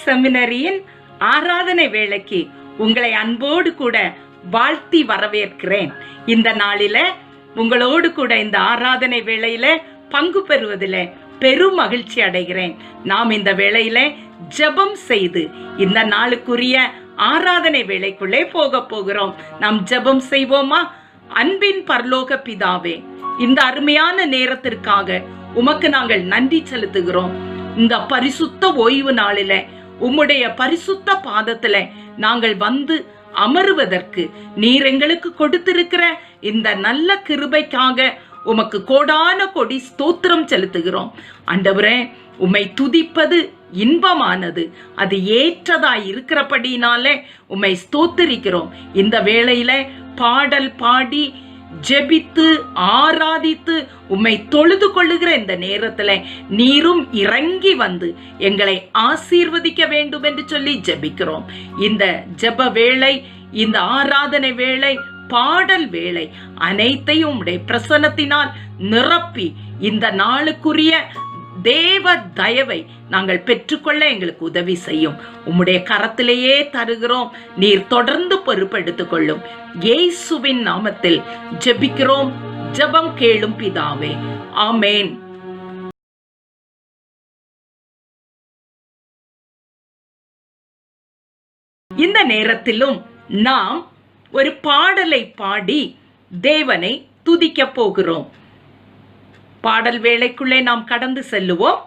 செமினரியின் ஆராதனை வேளைக்கு உங்களை அன்போடு கூட வாழ்த்தி வரவேற்கிறேன். இந்த நாளில உங்களோடு கூட இந்த ஆராதனை வேளையில பங்கு பெறுவதில் பெரும் மகிழ்ச்சி அடைகிறேன். நாம் இந்த வேளையில ஜெபம் செய்து இந்த நாளுக்குரிய ஆராதனை வேளைக்குள்ளே போகிறோம். நாம் ஜெபம் செய்வோமா? அன்பின் பரலோக பிதாவே, இந்த அருமையான நேரத்திற்காக உமக்கு நாங்கள் நன்றி செலுத்துகிறோம். இந்த பரிசுத்த ஓய்வு நாளில உம்முடைய பரிசுத்த பாதத்துல நாங்கள் வந்து அமருவதற்கு நீர் எங்களுக்கு கொடுத்திருக்கிற இந்த நல்ல கிருபைக்காக உமக்கு கோடான கொடி ஸ்தோத்திரம் செலுத்துகிறோம். ஆண்டவரே, உம்மை துதிப்பது இன்பமானது, அது ஏற்றதாய் இருக்கிறபடினாலே உம்மை ஸ்தோத்திரிக்கிறோம். இந்த வேளையில பாடல் பாடி ஜெபித்து ஆராதித்து உம்மை தொழுது கொள்ளுகிற இந்த நேரத்துல நீரும் இறங்கி வந்து எங்களை ஆசீர்வதிக்க வேண்டும் என்று சொல்லி ஜெபிக்கிறோம். இந்த ஜெப வேளை, இந்த ஆராதனை வேளை, பாடல் வேளை அனைத்தையும் உம்முடைய பிரசன்னத்தினால் நிரப்பி இந்த நாளுக்குரிய தேவ தயவை நாங்கள் பெற்றுக்கொள்ள எங்களுக்கு உதவி செய்யும். உம்முடைய கரத்திலேயே தருகிறோம். நீர் தொடர்ந்து பொறுப்பெடுத்துக் கொள்ளும். இயேசுவின் நாமத்தில் ஜெபிக்கிறோம். ஜெபம் கேளும் பிதாவே, ஆமேன். இந்த நேரத்திலும் நாம் ஒரு பாடலை பாடி தேவனை துதிக்க போகிறோம். பாடல் வேளைக்குள்ளே நாம் கடந்து செல்லுவோம்.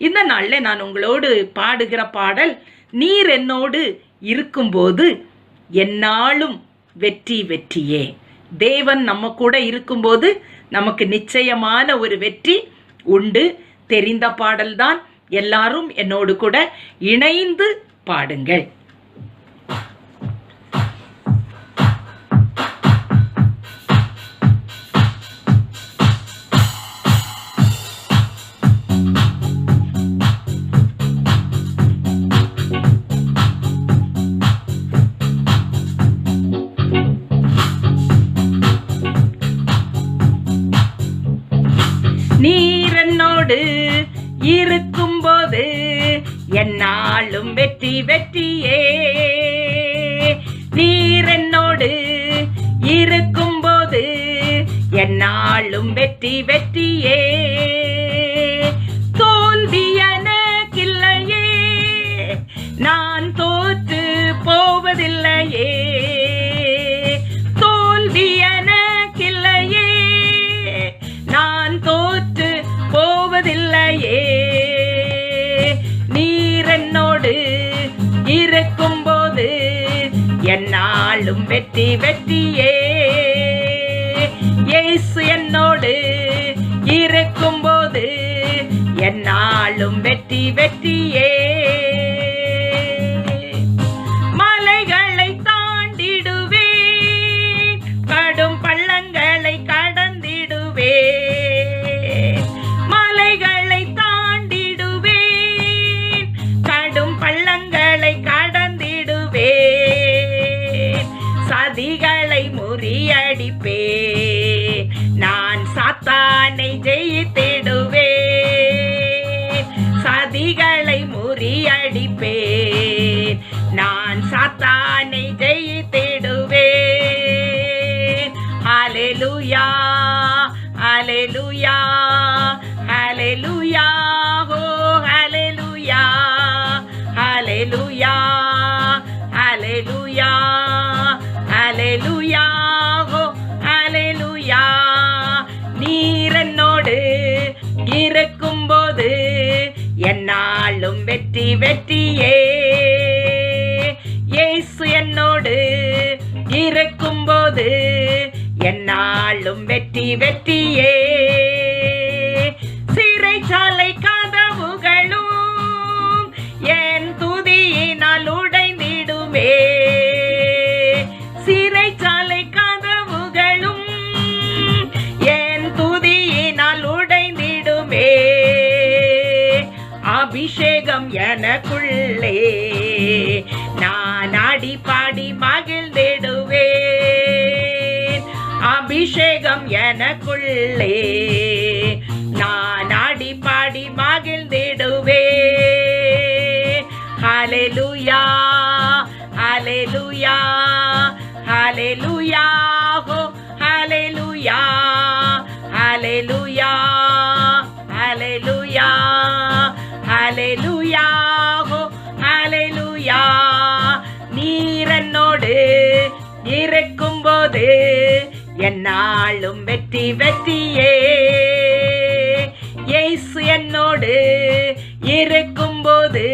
இந்த நாள்ல நான் உங்களோடு பாடுகிற பாடல், நீர் என்னோடு இருக்கும்போது என்னாலும் வெற்றி வெற்றியே. தேவன் நம்ம கூட இருக்கும்போது நமக்கு நிச்சயமான ஒரு வெற்றி உண்டு. தெரிந்த பாடல்தான். எல்லாரும் என்னோடு கூட இணைந்து பாடுங்கள். நீர் என்னோடு இருக்கும்போது என்னாலும் வெற்றி வெற்றியே. நீர் என்னோடு இருக்கும்போது என்னாலும் வெற்றி வெற்றியே. தோல்வி எனக்கில்லையே, நான் தோற்று போவதில்லையே. தோல்வி எனக்கில்லையே, நான் தோற்று போவதில்லையே. நீர் என்னோடு இருக்கும்போது என்னாலும் வெற்றி வெற்றியே. இயேசு என்னோடு இருக்கும்போது என்னாலும் வெற்றி வெற்றியே. மலைகளை தாண்டிடுவேன், கடும் பள்ளங்களை கடந்திடுவேன். மலைகளை தாண்டிடுவேன், கடும் பள்ளங்களை கடந்திடுவேன். சதிகளை முறியடிப்பேன், நான் சாத்தானை ஜெயித்திடுவேன். சதிகளை முறியடிப்பேன், நான் சாத்தானை ஜெயித்திடுவேன். ஹல்லேலூயா, ஹல்லேலூயா, ஹல்லேலூயா, ஓ ஹல்லேலூயா, ஹல்லேலூயா, ஹல்லேலூயா, ஹல்லேலூயா, ஓ ஹல்லேலூயா. நீர் என்னோடு இருக்கும்போது என்னாலும் வெற்றி வெற்றியே. இயேசு என்னோடு இருக்கும்போது என்னாலும் வெற்றி வெற்றியே. சிறைச்சாலை கதவுகளும் என் துதியினால் உடைந்திடுமே. சிறைச்சாலை கதவுகளும் என் துதியினால் உடைந்திடுமே. அபிஷேகம் எனக்குள்ளே, நான் ஆடி பாடி மகிழ்ந்திடுவேன். அபிஷேகம் எனக்குள்ளே, நான் ஆடி பாடி மகிழ்ந்திடுவேன். ஹalleluya ஹalleluya ஹalleluya ஹோ ஹalleluya ஹalleluya ஹalleluya ஹalleluya ஹோ ஹalleluya நீர் என்னோடு இருக்கும்போது என்னாலும் வெற்றி வெற்றியே இயேசு என்னோடு இருக்கும்போது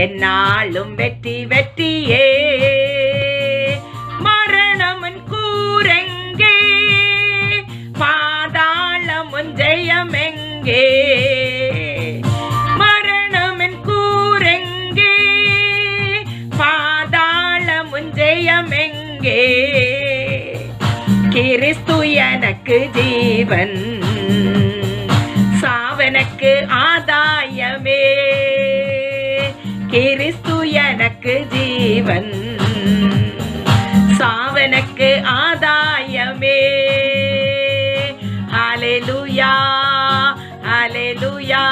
என்னாலும் வெற்றி வெற்றியே மரணமுன் கூரெங்கே பாதாளமுன் ஜெயமெங்கே மரணமுன் கூரெங்கே பாதாளமுன் ஜெயமெங்கே கிறிஸ்து எனக்கு ஜீவன் சாவனுக்கு ஆதாயமே கிறிஸ்து எனக்கு ஜீவன் சாவனுக்கு ஆதாயமே ஹalleluya ஹalleluya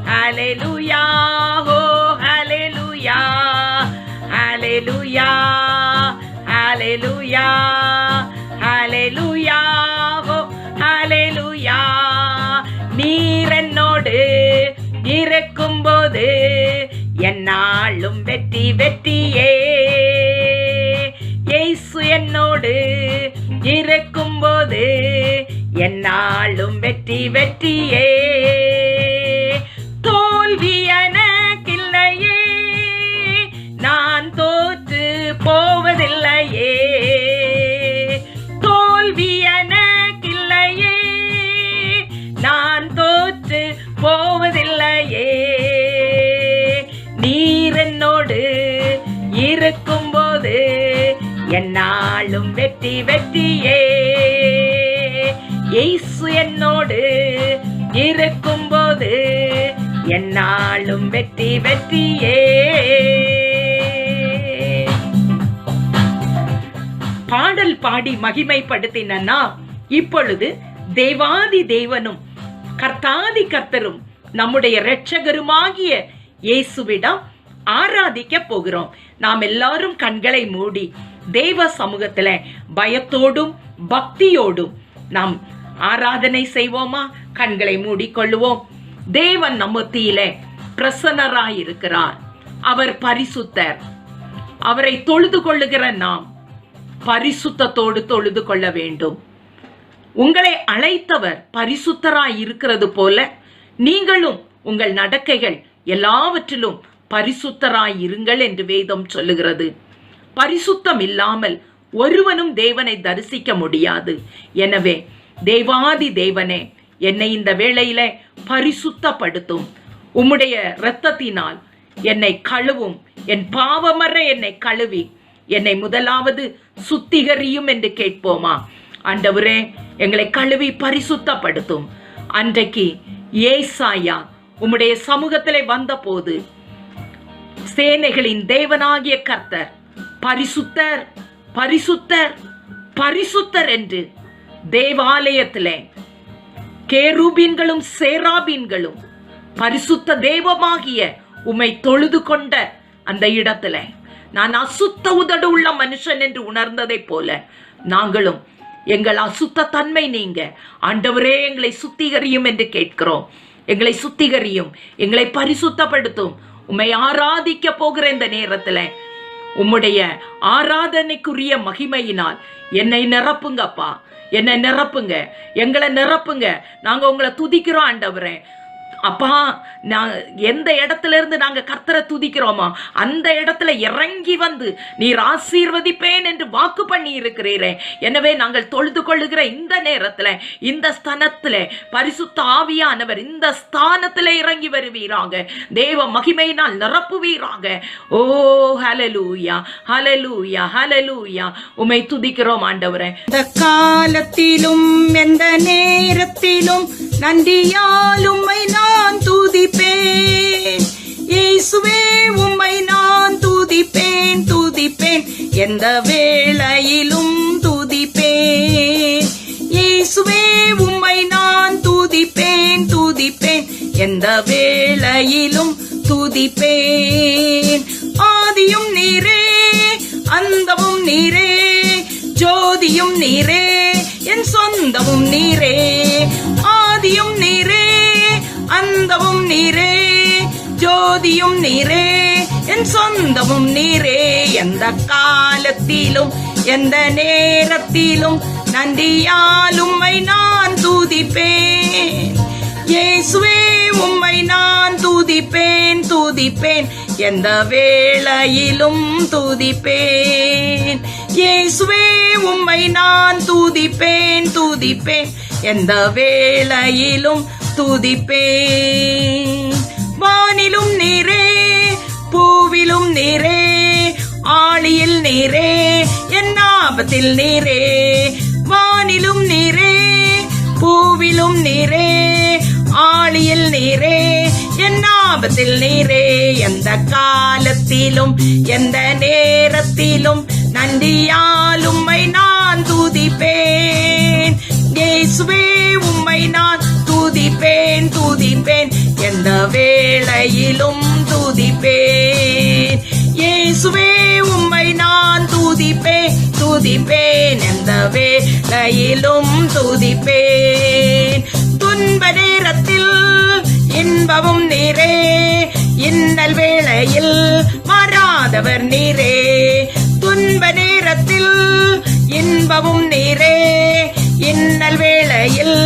ஹalleluya ஹோ ஹalleluya ஹalleluya ஹalleluya ஹalleluya ஹோ ஹalleluya நீர் என்னோடு இருக்கும்போது என்னாலும் வெற்றி வெற்றியே இயேசு என்னோடு இருக்கும்போது என்னாலும் வெற்றி வெற்றியே தோல்வி எனக்கில்லையே நான் தோற்று போவதில்லையே தோல்வி எனக்கில்லையே நான் தோற்று போவதில்லையே நீர் என்னோடு இருக்கும்போது என்னாலும் வெற்றி வெற்றியே இயேசு என்னோடு இருக்கும்போது என்னாலும் வெற்றி வெற்றியே பாடல் பாடி மகிமைப்படுத்தினா இப்பொழுது தேவாதி தேவனும் கர்த்தாதி கர்த்தரும் நம்முடைய இரட்சகருமாகிய இயேசுவிடம் ஆராதிக்க போகிறோம். நாம் எல்லாரும் கண்களை மூடி தேவ சமூகத்துல பயத்தோடும் பக்தியோடும் நாம் ஆராதனை செய்வோமா? கண்களை மூடிக்கொள்ளுவோம். தேவன் நம்ம மத்தியிலே பிரசன்னராயிருக்கிறார். அவர் பரிசுத்தர். அவரை தொழுது கொள்ளுகிற நாம் பரிசுத்தத்தோடு தொழுது கொள்ள வேண்டும். உங்களை அழைத்தவர் பரிசுத்தராய் இருக்கிறது போல நீங்களும் உங்கள் நடக்கைகள் எல்லாவற்றிலும் பரிசுத்தராய் இருங்கள் என்று வேதம் சொல்லுகிறது. பரிசுத்தம் இல்லாமல் ஒருவனும் தேவனை தரிசிக்க முடியாது. எனவே தேவாதி தேவனே, என்னை இந்த வேளையில பரிசுத்தப்படுத்தும். உம்முடைய இரத்தத்தினால் என்னை கழுவும். என் பாவமற என்னை கழுவி என்னை முதலாவது சுத்திகரியும் என்று கேட்போமா? ஆண்டவரே, எங்களை கழுவி பரிசுத்தப்படுத்தும். அன்றைக்கு ஏசாயா உம்முடைய சமூகத்திலே வந்த போது சேனைகளின் தேவனாகிய கர்த்தர் பரிசுத்தர் பரிசுத்தர் பரிசுத்தர் என்று தேவாலயத்திலே கேருபீன்களும் சேராபீன்களும் பரிசுத்த தெய்வமாகிய உம்மை தொழுது கொண்ட அந்த இடத்துல நான் அசுத்த உதடு உள்ள மனுஷன் என்று உணர்ந்ததை போல நாங்களும் எங்கள் அசுத்த தன்மை நீங்க ஆண்டவரே எங்களை சுத்திகரியும் என்று கேட்கிறோம். எங்களை சுத்திகரியும், எங்களை பரிசுத்தப்படுத்தும். உம்மை ஆராதிக்க போகிற இந்த நேரத்துல உம்முடைய ஆராதனைக்குரிய மகிமையினால் என்னை நிரப்புங்கப்பா, என்னை நிரப்புங்க, எங்களை நிரப்புங்க. நாங்க உங்களை துதிக்கிறோம் ஆண்டவரே. அப்பா, நான் எந்த இடத்துல இருந்து நாங்க கர்த்தரை துதிக்கிறோமோ அந்த இடத்துல இறங்கி வந்து நீர் ஆசீர்வதிப்பேன் என்று வாக்கு பண்ணி இருக்கிறீரே. எனவே நாங்கள் தொழுது கொள்ளுகிற இந்த நேரத்துல இந்த ஸ்தானத்துல பரிசுத்த ஆவியானவர் இந்த ஸ்தானத்துல இறங்கி வருவீராங்க. தேவ மகிமையினால் நிரப்புவீராங்க. ஓ ஹல்லேலூயா, ஹல்லேலூயா, ஹல்லேலூயா. உம்மை துதிக்கிறோம் ஆண்டவரே. இந்த காலத்திலும் எந்த நேரத்திலும் நன்றியால் உம்மை நான் துதிப்பேன். இயேசுவே, உம்மை நான் துதிப்பேன் துதிப்பேன், எந்த வேளையிலும் துதிப்பேன். இயேசுவே, உம்மை நான் துதிப்பேன் துதிப்பேன், எந்த வேளையிலும் துதிப்பேன். துதிப்பேன். ஆதியும் நீரே, அந்தமும் நீரே, ஜோதியும் நீரே, என் சொந்தமும் நீரே. ஆதியும் நீரே, அந்தமும் நீரே, ஜோதியும் நீரே, என் சொந்தமும் நீரே. எந்த காலத்திலும் எந்த நேரத்திலும் நன்றியால் உம்மை நான் துதிப்பேன். இயேசுவே உம்மை நான் துதிப்பேன், துதிப்பேன், எந்த வேளையிலும் துதிப்பேன். இயேசுவே உம்மை நான் துதிப்பேன், துதிப்பேன், எந்த வேளையிலும் துதிப்பேன். வானிலும் நீரே, பூவிலும் நீரே, ஆழியில் நீரே, என் ஆபத்தில் நீரே. வானிலும் நீரே, பூவிலும் நீரே, ஆழியில் நீரே, என் ஆபத்தில் நீரே. எந்த காலத்திலும் எந்த நேரத்திலும் நன்றியால் உம்மை நான் துதிப்பேன். இயேசுவே உம்மை நான் துதிப்பேன், துதிப்பேன், எந்த வேளையிலும் துதிப்பேன். இயேசுவே உம்மை நான் துதிப்பேன், துதிப்பேன், எந்த வேளையிலும் துதிப்பேன். துன்ப நேரத்தில் இன்பமும் நீரே, இன்னல் வேளையில் மாறாதவர் நீரே. துன்ப நேரத்தில் இன்பமும் நீரே, இன்னல் வேளையில்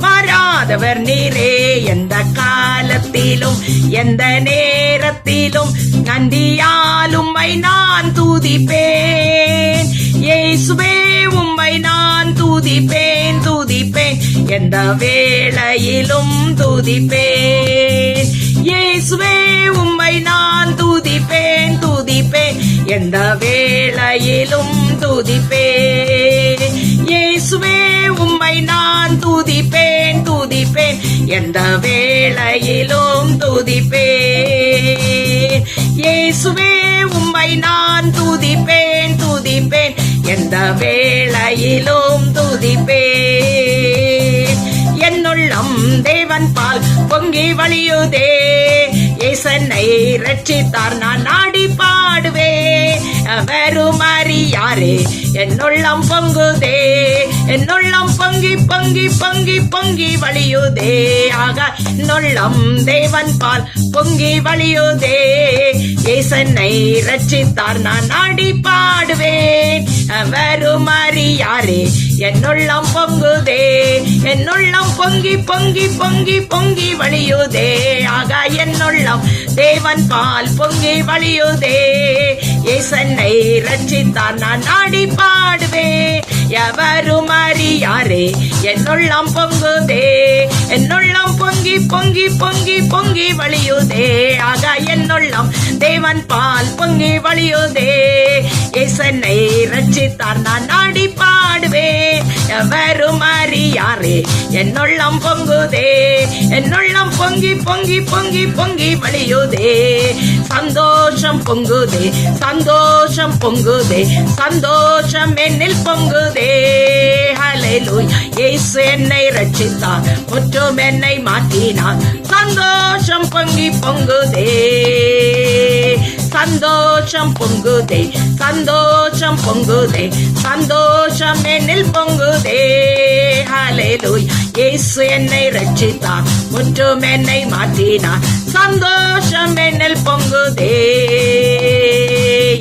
மாறாதவர் நீரே. எந்த காலத்திலும் எந்த நேரத்திலும் நன்றியால் உம்மை நான் துதிப்பேன். இயேசுவே உம்மை நான் துதிப்பேன், துதிப்பேன், எந்த வேளையிலும் துதிப்பேன். இயேசுவே உம்மை நான் துதிப்பேன், துதிப்பேன், எந்த வேளையிலும் துதிப்பேன். இயேசுவே உம்மை நான் துதிப்பேன், துதிப்பேன், எந்த வேளையிலும் துதிப்பேன். இயேசுவே உம்மை நான் துதிப்பேன், துதிப்பேன், எந்த வேளையிலும் துதிப்பேன். என்னுள்ளம் தேவன் பால் பொங்கி வழியுதே, இயேசன்னை ரட்சித்தார் நான் நாடி பாடுவேன். அவரும் அறியாரே என்னுள்ளம் பொங்குதே, என்னுள்ளம் பொங்கி பொங்கி பொங்கி பொங்கி வழியுதே. ஆக என்னுள்ளம் தேவன் பால் பொங்கி வழியுதே, இயேசன்னை ரட்சித்தார் நான் நாடி பாடுவேன். அவரும் அறியாரே என்னுள்ளம் பொங்குதே, என்னுள்ளம் பொங்கி பொங்கி பொங்கி பொங்கி வழியுதே. ஆக என்னுள்ளம் தேவன் பால் பொங்கி வழியுதே, இயேசன்னை ரட்சித்தார் நான் நாடி பாடுவேன். எவரும் அறியாரே என்னுள்ளம் பொங்குதே, என்னுள்ளம் பொங்கி பொங்கி பொங்கி பொங்கி வழியுதே. ஆக என்னுள்ளம் தேவன் பால் பொங்கி வழியுதே, இயேசன்னை ரட்சித்தார் நான் நாடி பாடுவேன். எவரும் அறியாரே என்னுள்ளம் பொங்குதே, என்னுள்ளம் பொங்கி பொங்கி பொங்கி பொங்கி வழியுதே. சந்தோஷம் பொங்குதே, சந்தோஷம் பொங்குதே, சந்தோஷம் என்னில் பொங்குதே. ஹல்லேலூயா, இயேசு என்னை ரட்சித்தார், முற்றும் என்னை மாற்றினார். சந்தோஷம் பொங்கி பொங்குதே, சந்தோஷம் பொங்குதே, சந்தோஷம் பொங்குதே, சந்தோஷம் என்னில் பொங்குதே. ஹல்லேலூயா, இயேசு என்னை ரட்சித்தார், முற்றும் என்னை மாற்றினார். சந்தோஷம் என்னில் பொங்குதே.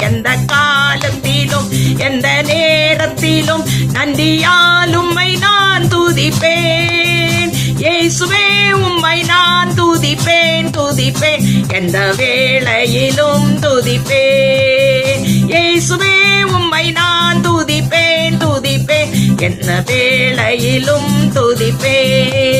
எந்த காலத்திலும் எந்த நேரத்திலும் நன்றியால் உம்மை நான் துதிப்பேன். இயேசுவே உம்மை நான் துதிப்பேன், துதிப்பேன், எந்த வேளையிலும் துதிப்பேன். இயேசுவே உம்மை நான் துதிப்பேன், துதிப்பேன், எந்த வேளையிலும் துதிப்பேன்.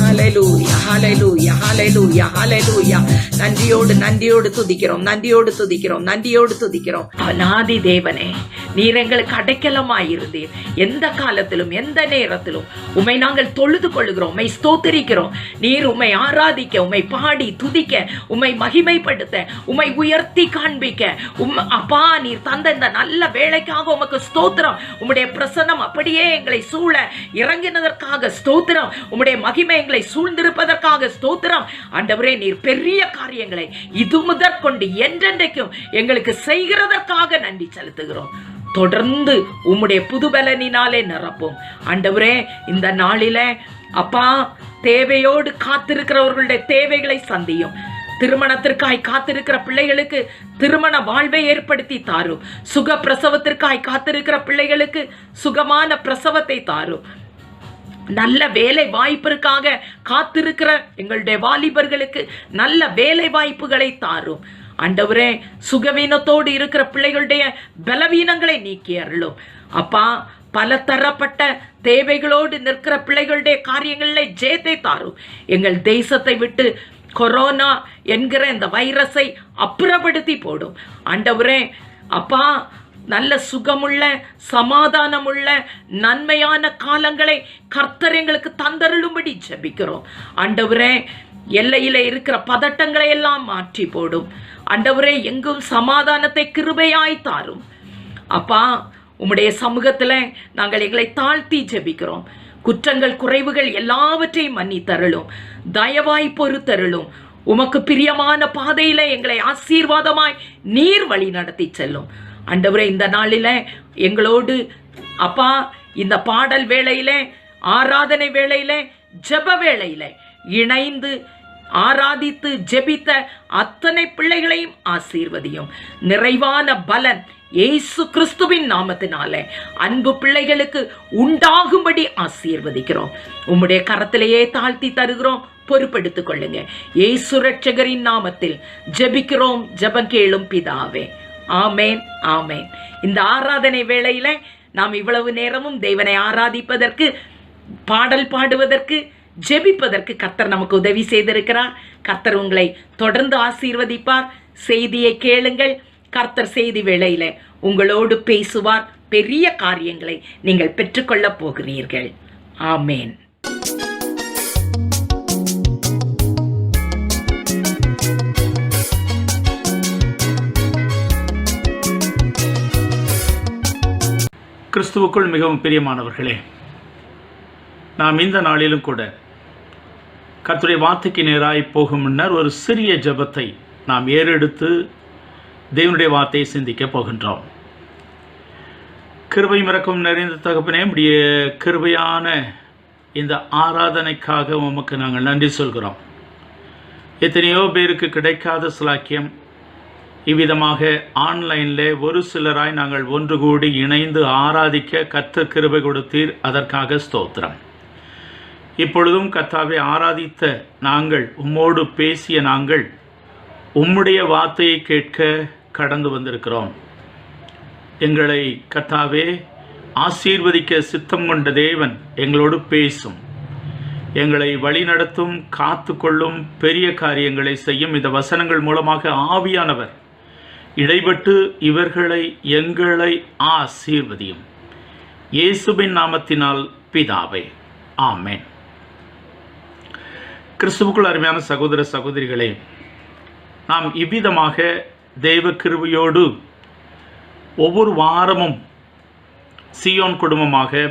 ஹல்லேலூயா, ஹல்லேலூயா, ஹல்லேலூயா, ஹல்லேலூயா. நன்றியோடு நன்றியோடு துதிக்கிறோம், நன்றியோடு துதிக்கிறோம், நன்றியோடு துதிக்கிறோம். அநாதி தேவனே, நீர் எங்களுக்கு அடைக்கலமாயிருந்தீர். எந்த காலத்திலும் எந்த நேரத்திலும் உம்மை நாங்கள் தொழுது கொள்ளுகிறோம், உம்மை ஸ்தோத்திரிக்கிறோம். நீர் உம்மை ஆராதிக்க, உம்மை பாடி துதிக்க, உம்மை மகிமைப்படுத்த, உம்மை உயர்த்தி காண்பிக்க, அப்பா நீர் தந்த இந்த நல்ல வேலைக்காக உமக்கு ஸ்தோத்திரம். உம்முடைய பிரசன்னம் அப்படியே எங்களை சூழ இறங்கினதற்காக ஸ்தோத்திரம். உம்முடைய மகிமை எங்களை சூழ்ந்திருப்பதற்காக ஸ்தோத்திரம். ஆண்டவரே, நீர் பெரிய காரியங்களை இது முதற்கொண்டு என்றென்றைக்கும் எங்களுக்கு செய்கிறதற்காக நன்றி செலுத்துகிறோம். தொடர்ந்து உம்முடைய புதுபலனினாலே நிரப்பும். ஆண்டவரே, இந்த நாளில அப்பா, தேவையோடு காத்திருக்கிறவர்களுடைய தேவைகளை சந்தியும். திருமணத்திற்காய் காத்திருக்கிற பிள்ளைகளுக்கு திருமண வாழ்வை ஏற்படுத்தி தாரும். சுக பிரசவத்திற்காய் காத்திருக்கிற பிள்ளைகளுக்கு சுகமான பிரசவத்தை தாரும். நல்ல வேலை வாய்ப்பிற்காக காத்திருக்கிற எங்களுடைய வாலிபர்களுக்கு நல்ல வேலை வாய்ப்புகளை தாரும். ஆண்டவரே, சுகவீனத்தோடு இருக்கிற பிள்ளைகளுடைய பலவீனங்களை நீக்கி அருளும். அப்பா, பல தரப்பட்ட தேவைகளோடு நிற்கிற பிள்ளைகளுடைய காரியங்களில் ஜெயத்தை தாரும். எங்கள் தேசத்தை விட்டு கொரோனா என்கிற இந்த வைரஸை அப்புறப்படுத்தி போடும். ஆண்டவரே அப்பா, நல்ல சுகமுள்ள சமாதானமுள்ள நன்மையான காலங்களை கர்த்தர் எங்களுக்கு தந்தருளும்படி ஜெபிக்கிறோம். ஆண்டவரே, எல்லையில இருக்கிற பதட்டங்களை எல்லாம் மாற்றி போடும். ஆண்டவரே, எங்கும் சமாதானத்தை கிருபையாய் தாரும். அப்பா, உம்முடைய சமூகத்துல நாங்கள் எங்களை தாழ்த்தி ஜெபிக்கிறோம். குற்றங்கள் குறைவுகள் எல்லாவற்றையும் மன்னித்தருளும். தயவாய் பொறுத்தருளும். உமக்கு பிரியமான பாதையில எங்களை ஆசீர்வாதமாய் நீர் வழி நடத்தி செல்லும். ஆண்டவரே, இந்த நாளில எங்களோடு அப்பா, இந்த பாடல் வேளையில, ஆராதனை வேளையில, ஜெப வேளையில இணைந்து ஆராதித்து ஜெபித்த அத்தனை பிள்ளைகளையும் ஆசீர்வதியும். நிறைவான பலன் இயேசு கிறிஸ்துவின் நாமத்தினாலே அன்பு பிள்ளைகளுக்கு உண்டாகும்படி ஆசீர்வதிக்கிறோம். உம்முடைய கரத்திலேயே தாழ்த்தி தருகிறோம். பொறுப்பெடுத்துக் கொள்ளுங்க. இயேசு ரட்சகரின் நாமத்தில் ஜெபிக்கிறோம். ஜெபம் கேளும் பிதாவே. ஆமேன், ஆமேன். இந்த ஆராதனை வேளையில நாம் இவ்வளவு நேரமும் தேவனை ஆராதிப்பதற்கு, பாடல் பாடுவதற்கு, ஜெபிப்பதற்கு கர்த்தர் நமக்கு உதவி செய்திருக்கிறார். கர்த்தர் உங்களை தொடர்ந்து ஆசீர்வதிப்பார். செய்தியை கேளுங்கள். கர்த்தர் செய்தி வேளையில உங்களோடு பேசுவார். பெரிய காரியங்களை நீங்கள் பெற்றுக்கொள்ளப் போகிறீர்கள். ஆமேன். கிறிஸ்துவுக்குள் மிகவும் பிரியமானவர்களே, நாம் இந்த நாளிலும் கூட கர்த்தருடைய வார்த்தைக்கு நேராய் போகும் முன்னர் ஒரு சிறிய ஜெபத்தை நாம் ஏறெடுத்து தேவனுடைய வார்த்தையை சிந்திக்க போகின்றோம். கிருபை இரக்கம் நிறைந்த தகப்பனே, நம்முடைய கிருபையான இந்த ஆராதனைக்காக உமக்கு நாங்கள் நன்றி சொல்கிறோம். எத்தனையோ பேருக்கு கிடைக்காத சிலாக்கியம் இவ்விதமாக ஆன்லைனில் ஒரு சிலராய் நாங்கள் ஒன்று கூடி இணைந்து ஆராதிக்க கர்த்தர் கிருபை கொடுத்தீர். அதற்காக ஸ்தோத்திரம். இப்பொழுதும் கர்த்தாவை ஆராதித்த நாங்கள், உம்மோடு பேசிய நாங்கள் உம்முடைய வார்த்தையை கேட்க கடந்து வந்திருக்கிறோம். எங்களை கர்த்தாவே ஆசீர்வதிக்க சித்தம் கொண்ட தேவன் எங்களோடு பேசும், எங்களை வழிநடத்தும், காத்து கொள்ளும், பெரிய காரியங்களை செய்யும். இந்த வசனங்கள் மூலமாக ஆவியானவர் இடைப்பட்டு இவர்களை எங்களை ஆசீர்வதியும். இயேசுவின் நாமத்தினால் பிதாவே, ஆமென். கிறிஸ்துவுக்குள் அருமையான சகோதர சகோதரிகளே, நாம் இவ்விதமாக தெய்வ கிருபையோடு ஒவ்வொரு வாரமும் சியோன் குடும்பமாக,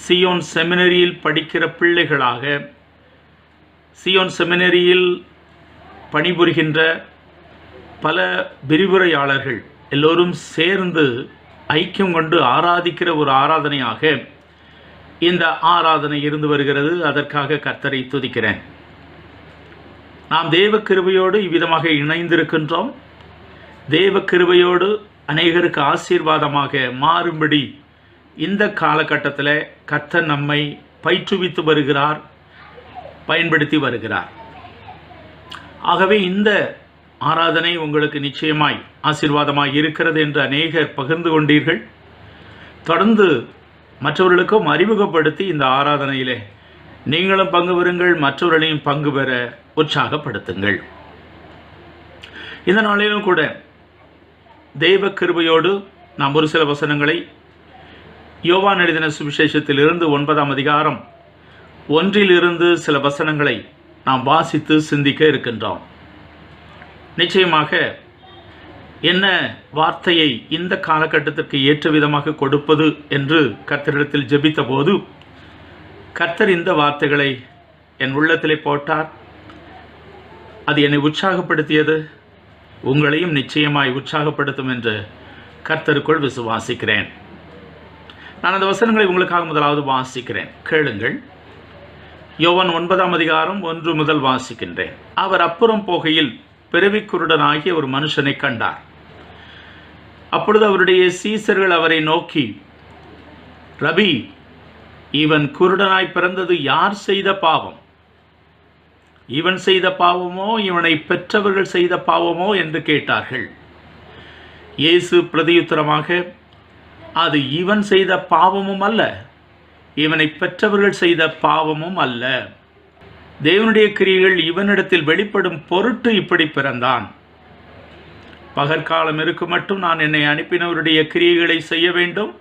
சியோன் செமினரியில் படிக்கிற பிள்ளைகளாக, சியோன் செமினரியில் பணிபுரிகின்ற பல விரிவுரையாளர்கள் எல்லோரும் சேர்ந்து ஐக்கியம் கொண்டு ஆராதிக்கிற ஒரு ஆராதனையாக இந்த ஆராதனை இருந்து வருகிறது. அதற்காக கர்த்தரை துதிக்கிறேன். நாம் தேவ கிருபையோடு இவ்விதமாக இணைந்திருக்கின்றோம். தேவ கிருபையோடு அநேகருக்கு ஆசீர்வாதமாக மாறும்படி இந்த காலகட்டத்தில் கர்த்தர் நம்மை பயிற்றுவித்து வருகிறார், பயன்படுத்தி வருகிறார். ஆகவே இந்த ஆராதனை உங்களுக்கு நிச்சயமாய் ஆசீர்வாதமாய் இருக்கிறது என்று அநேகர் பகிர்ந்து கொண்டீர்கள். தொடர்ந்து மற்றவர்களுக்கும் அறிமுகப்படுத்தி இந்த ஆராதனையிலே நீங்களும் பங்கு பெறுங்கள், மற்றவர்களையும் பங்கு பெற உற்சாகப்படுத்துங்கள். இந்த நாளிலும் கூட தெய்வ கிருபையோடு நாம் ஒரு சில வசனங்களை யோவான் எழுதின சுவிசேஷத்தில் இருந்து 9ஆம் அதிகாரம் 1 சில வசனங்களை நாம் வாசித்து சிந்திக்க இருக்கின்றோம். நிச்சயமாக என்ன வார்த்தையை இந்த காலகட்டத்திற்கு ஏற்ற விதமாக கொடுப்பது என்று கர்த்தரிடத்தில் ஜெபித்த போது கர்த்தர் இந்த வார்த்தைகளை என் உள்ளத்திலே போட்டார். அது என்னை உற்சாகப்படுத்தியது. உங்களையும் நிச்சயமாய் உற்சாகப்படுத்தும் என்று கர்த்தருக்குள் விசுவாசிக்கிறேன். நான் அந்த வசனங்களை உங்களுக்காக முதலாவது வாசிக்கிறேன், கேளுங்கள். யோவான் 9ஆம் அதிகாரம் 1 முதல் வாசிக்கின்றேன். அவர் அப்புறம் போகையில் பிறவிக்குருடனாகிய ஒரு மனுஷனை கண்டார். அப்பொழுது அவருடைய சீசர்கள் அவரை நோக்கி, ரபி, இவன் குருடனாய் பிறந்தது யார் செய்த பாவம்? இவன் செய்த பாவமோ இவனை பெற்றவர்கள் செய்த பாவமோ என்று கேட்டார்கள். இயேசு பிரதியுத்தரமாக, அது இவன் செய்த பாவமும் அல்ல, இவனை பெற்றவர்கள் செய்த பாவமும் அல்ல. தேவனுடைய கிரியைகள் இவனிடத்தில் வெளிப்படும் பொருட்டு இப்படி பிறந்தான். பகற்காலம் இருக்கும் மட்டும் நான் என்னை அனுப்பினவருடைய கிரியைகளை செய்ய வேண்டும்.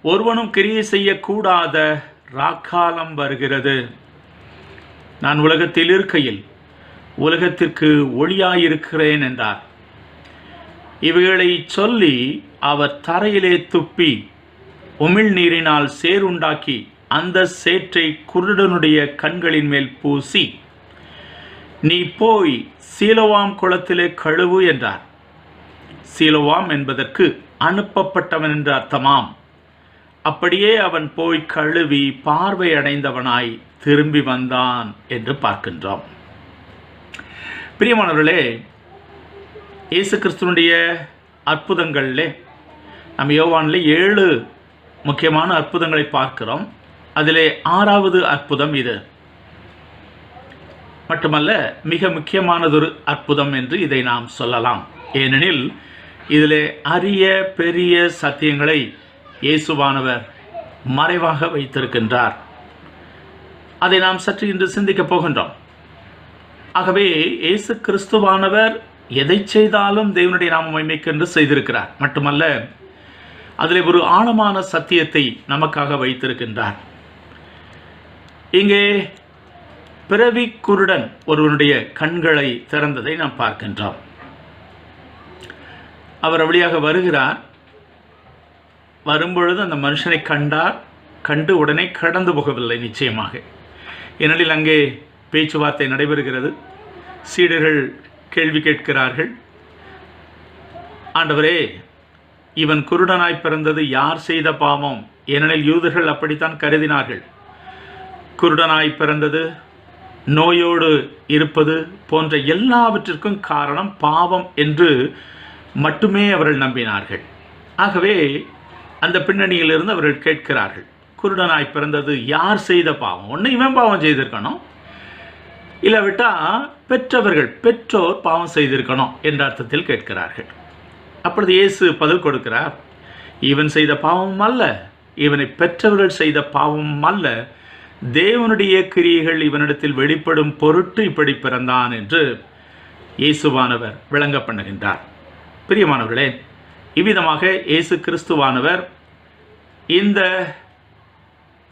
ஒருவனும் கிரியை செய்யக்கூடாத ராக்காலம் வருகிறது. நான் உலகத்தில் இருக்கையில் உலகத்திற்கு ஒளியாயிருக்கிறேன் என்றார். இவைகளை சொல்லி அவர் தரையிலே துப்பி உமிழ்நீரினால் சேறுண்டாக்கி அந்த சேற்றை குருடனுடைய கண்களின் மேல் பூசி, நீ போய் சீலோவாம் குளத்திலே கழுவு என்றார். சீலோவாம் என்பதற்கு அனுப்பப்பட்டவன் என்று அர்த்தமாம். அப்படியே அவன் போய் கழுவி பார்வை அடைந்தவனாய் திரும்பி வந்தான் என்று பார்க்கின்றோம். பிரியமானவர்களே, இயேசு கிறிஸ்துவனுடைய அற்புதங்களிலே நம்ம யோவானிலே 7 முக்கியமான அற்புதங்களை பார்க்கிறோம். அதிலே 6வது அற்புதம் இது மட்டுமல்ல, மிக முக்கியமானதொரு அற்புதம் என்று இதை நாம் சொல்லலாம். ஏனெனில் இதிலே அரிய பெரிய சத்தியங்களை இயேசுவானவர் மறைவாக வைத்திருக்கின்றார். அதை நாம் சற்று இன்று சிந்திக்கப் போகின்றோம். ஆகவே இயேசு கிறிஸ்துவானவர் எதை செய்தாலும் தேவனுடைய நாம மகிமைக்கென்று செய்திருக்கிறார். மட்டுமல்ல, அதில் ஒரு ஆழமான சத்தியத்தை நமக்காக வைத்திருக்கின்றார். இங்கே பிறவி குருடன் ஒருவனுடைய கண்களை திறந்ததை நாம் பார்க்கின்றோம். அவர் வழியாக வருகிறார். வரும்பொழுது அந்த மனுஷனை கண்டார். கண்டு உடனே கடந்து போகவில்லை நிச்சயமாக. ஏனெனில் அங்கே பேச்சுவார்த்தை நடைபெறுகிறது. சீடர்கள் கேள்வி கேட்கிறார்கள், ஆண்டவரே, இவன் குருடனாய் பிறந்தது யார் செய்த பாவம்? ஏனெனில் யூதர்கள் அப்படித்தான் கருதினார்கள். குருடனாய் பிறந்தது, நோயோடு இருப்பது போன்ற எல்லாவற்றிற்கும் காரணம் பாவம் என்று மட்டுமே அவர்கள் நம்பினார்கள். ஆகவே அந்த பின்னணியிலிருந்து அவர்கள் கேட்கிறார்கள், குருடனாய் பிறந்தது யார் செய்த பாவம்? ஒன்று இவன் பாவம் செய்திருக்கணும், இல்லாவிட்டால் பெற்றோர் பாவம் செய்திருக்கணும் என்ற அர்த்தத்தில் கேட்கிறார்கள். அப்பொழுது இயேசு பதில் கொடுக்கிறார், இவன் செய்த பாவமும் அல்ல, இவனை பெற்றவர்கள் செய்த பாவமும் அல்ல, தேவனுடைய கிரியைகள் இவனிடத்தில் வெளிப்படும் பொருட்டு இப்படி பிறந்தான் என்று இயேசுவானவர் விளங்க பண்ணுகின்றார். பிரியமானவர்களே, இவ்விதமாக இயேசு கிறிஸ்துவானவர் இந்த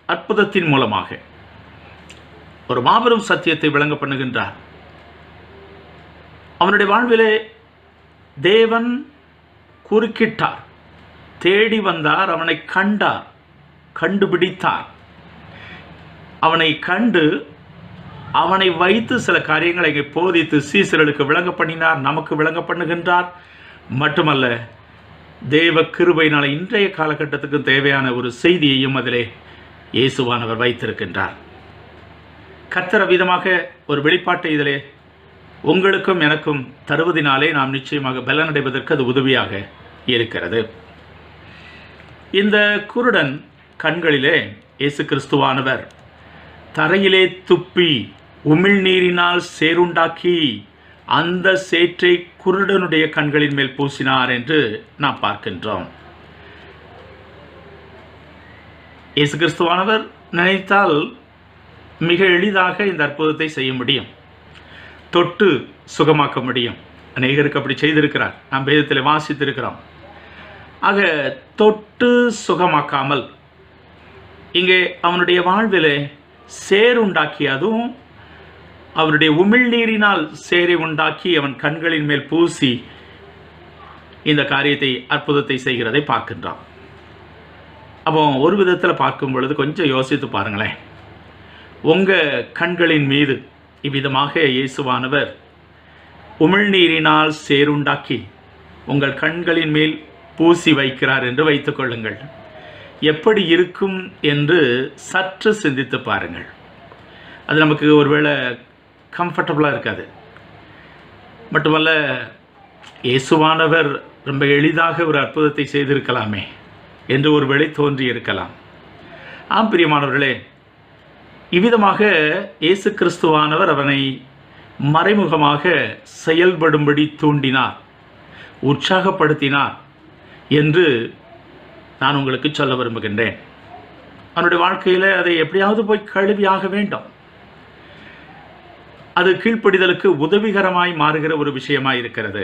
அற்புதத்தின் மூலமாக ஒரு மாபெரும் சத்தியத்தை விளங்க பண்ணுகின்றார். அவனுடைய வாழ்விலே தேவன் குறுக்கிட்டார், தேடி வந்தார், அவனை கண்டார், கண்டுபிடித்தார். அவனை கண்டு அவனை வைத்து சில காரியங்களை இங்கே போதித்து சீசர்களுக்கு விளங்க பண்ணினார், நமக்கு விளங்க பண்ணுகின்றார். மட்டுமல்ல, தேவ கிருபையினால இன்றைய காலகட்டத்துக்கு தேவையான ஒரு செய்தியையும் அதிலே இயேசுவானவர் வைத்திருக்கின்றார். கர்த்தர் விதமாக ஒரு வெளிப்பாட்டை இதிலே உங்களுக்கும் எனக்கும் தருவதினாலே நாம் நிச்சயமாக பலனடைவதற்கு அது உதவியாக இருக்கிறது. இந்த குருடன் கண்களிலே இயேசு கிறிஸ்துவானவர் தரையிலே துப்பி உமிழ்நீரினால் சேறுண்டாக்கி அந்த சேற்றை குருடனுடைய கண்களின் மேல் பூசினார் என்று நாம் பார்க்கின்றோம். இயேசு கிறிஸ்துவானவர் நினைத்தால் மிக எளிதாக இந்த அற்புதத்தை செய்ய முடியும், தொட்டு சுகமாக்க முடியும். அநேகருக்கு அப்படி செய்திருக்கிறார், நாம் வேதத்தில் வாசித்திருக்கிறோம். ஆக தொட்டு சுகமாக்காமல் இங்கே அவனுடைய வாழ்விலே சேறுண்டாக்கி, அதுவும் அவருடைய உமிழ்நீரினால் சேரை உண்டாக்கி அவன் கண்களின் மேல் பூசி இந்த காரியத்தை, அற்புதத்தை செய்கிறதை பார்க்கின்றான். அப்போ ஒரு விதத்தில் பார்க்கும் பொழுது கொஞ்சம் யோசித்து பாருங்களேன். உங்கள் கண்களின் மீது இவ்விதமாக இயேசுவானவர் உமிழ்நீரினால் சேருண்டாக்கி உங்கள் கண்களின் மேல் பூசி வைக்கிறார் என்று வைத்துக்கொள்ளுங்கள். எப்படி இருக்கும் என்று சற்று சிந்தித்து பாருங்கள். அது நமக்கு ஒருவேளை கம்ஃபர்டபுளாக இருக்காது. மட்டுமல்ல, இயேசுவானவர் ரொம்ப எளிதாக ஒரு அற்புதத்தை செய்திருக்கலாமே என்று ஒரு வேளை தோன்றி இருக்கலாம். ஆம் பிரியமானவர்களே, இவ்விதமாக இயேசு கிறிஸ்துவானவர் அவனை மறைமுகமாக செயல்படும்படி தூண்டினார், உற்சாகப்படுத்தினார் என்று நான் உங்களுக்கு சொல்ல விரும்புகின்றேன். அவனுடைய வாழ்க்கையில் அதை எப்படியாவது போய் கழுவியாக வேண்டும். அது கீழ்ப்படிதலுக்கு உதவிகரமாய் மாறுகிற ஒரு விஷயமாய் இருக்கிறது.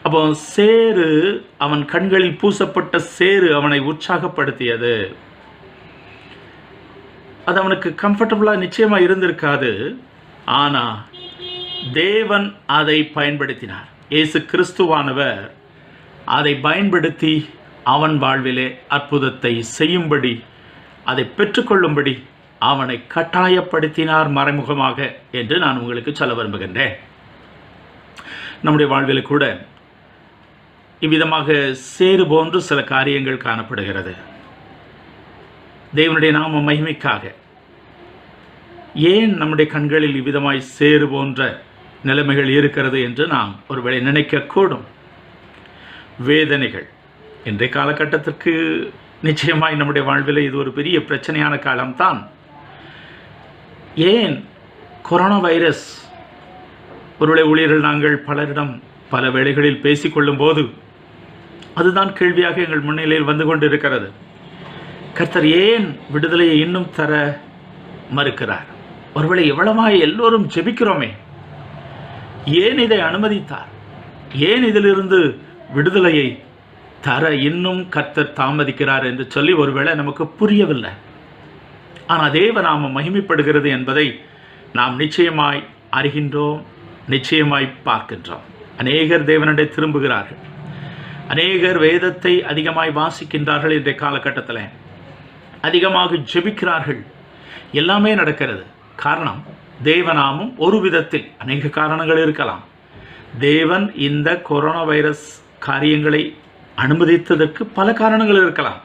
அப்போ சேறு, அவன் கண்களில் பூசப்பட்ட சேறு அவனை உற்சாகப்படுத்தியது. அது அவனுக்கு கம்ஃபர்டபுளாக நிச்சயமாக இருந்திருக்காது. ஆனால் தேவன் அதை பயன்படுத்தினார். இயேசு கிறிஸ்துவானவர் அதை பயன்படுத்தி அவன் வாழ்விலே அற்புதத்தை செய்யும்படி, அதை பெற்றுக்கொள்ளும்படி அவனை கட்டாயப்படுத்தினார் மறைமுகமாக என்று நான் உங்களுக்கு சொல்ல விரும்புகின்றேன். நம்முடைய வாழ்வில் கூட இவ்விதமாக சேறு போன்று சில காரியங்கள் காணப்படுகிறது. தேவனுடைய நாம மகிமைக்காக ஏன் நம்முடைய கண்களில் இவ்விதமாய் சேறு போன்ற நிலைமைகள் இருக்கிறது என்று நாம் ஒருவேளை நினைக்கக்கூடும். வேதனைகள் இன்றைய காலகட்டத்திற்கு நிச்சயமாய் நம்முடைய வாழ்வில் இது ஒரு பெரிய பிரச்சனையான காலம்தான். ஏன் கொரோனா வைரஸ், ஒருவேளை ஊழியர்கள் நாங்கள் பலரிடம் பல வேளைகளில் பேசிக்கொள்ளும் போது அதுதான் கேள்வியாக எங்கள் முன்னிலையில் வந்து கொண்டு இருக்கிறது. கர்த்தர் ஏன் விடுதலையை இன்னும் தர மறுக்கிறார்? ஒருவேளை எவ்வளவாய் எல்லோரும் ஜெபிக்கிறோமே, ஏன் இதை அனுமதித்தார்? ஏன் இதிலிருந்து விடுதலையை தர இன்னும் கர்த்தர் தாமதிக்கிறார் என்று சொல்லி ஒருவேளை நமக்கு புரியவில்லை. ஆனால் தேவநாமம் மகிமைப்படுகிறது என்பதை நாம் நிச்சயமாய் அறிகின்றோம், நிச்சயமாய் பார்க்கின்றோம். அநேகர் தேவனிடம் திரும்புகிறார்கள், அநேகர் வேதத்தை அதிகமாய் வாசிக்கின்றார்கள். இன்றைய காலகட்டத்தில் அதிகமாக ஜெபிக்கிறார்கள். எல்லாமே நடக்கிறது. காரணம், தேவநாமம் ஒரு விதத்தில், அநேக காரணங்கள் இருக்கலாம், தேவன் இந்த கொரோனா வைரஸ் காரியங்களை அனுமதித்ததற்கு பல காரணங்கள் இருக்கலாம்.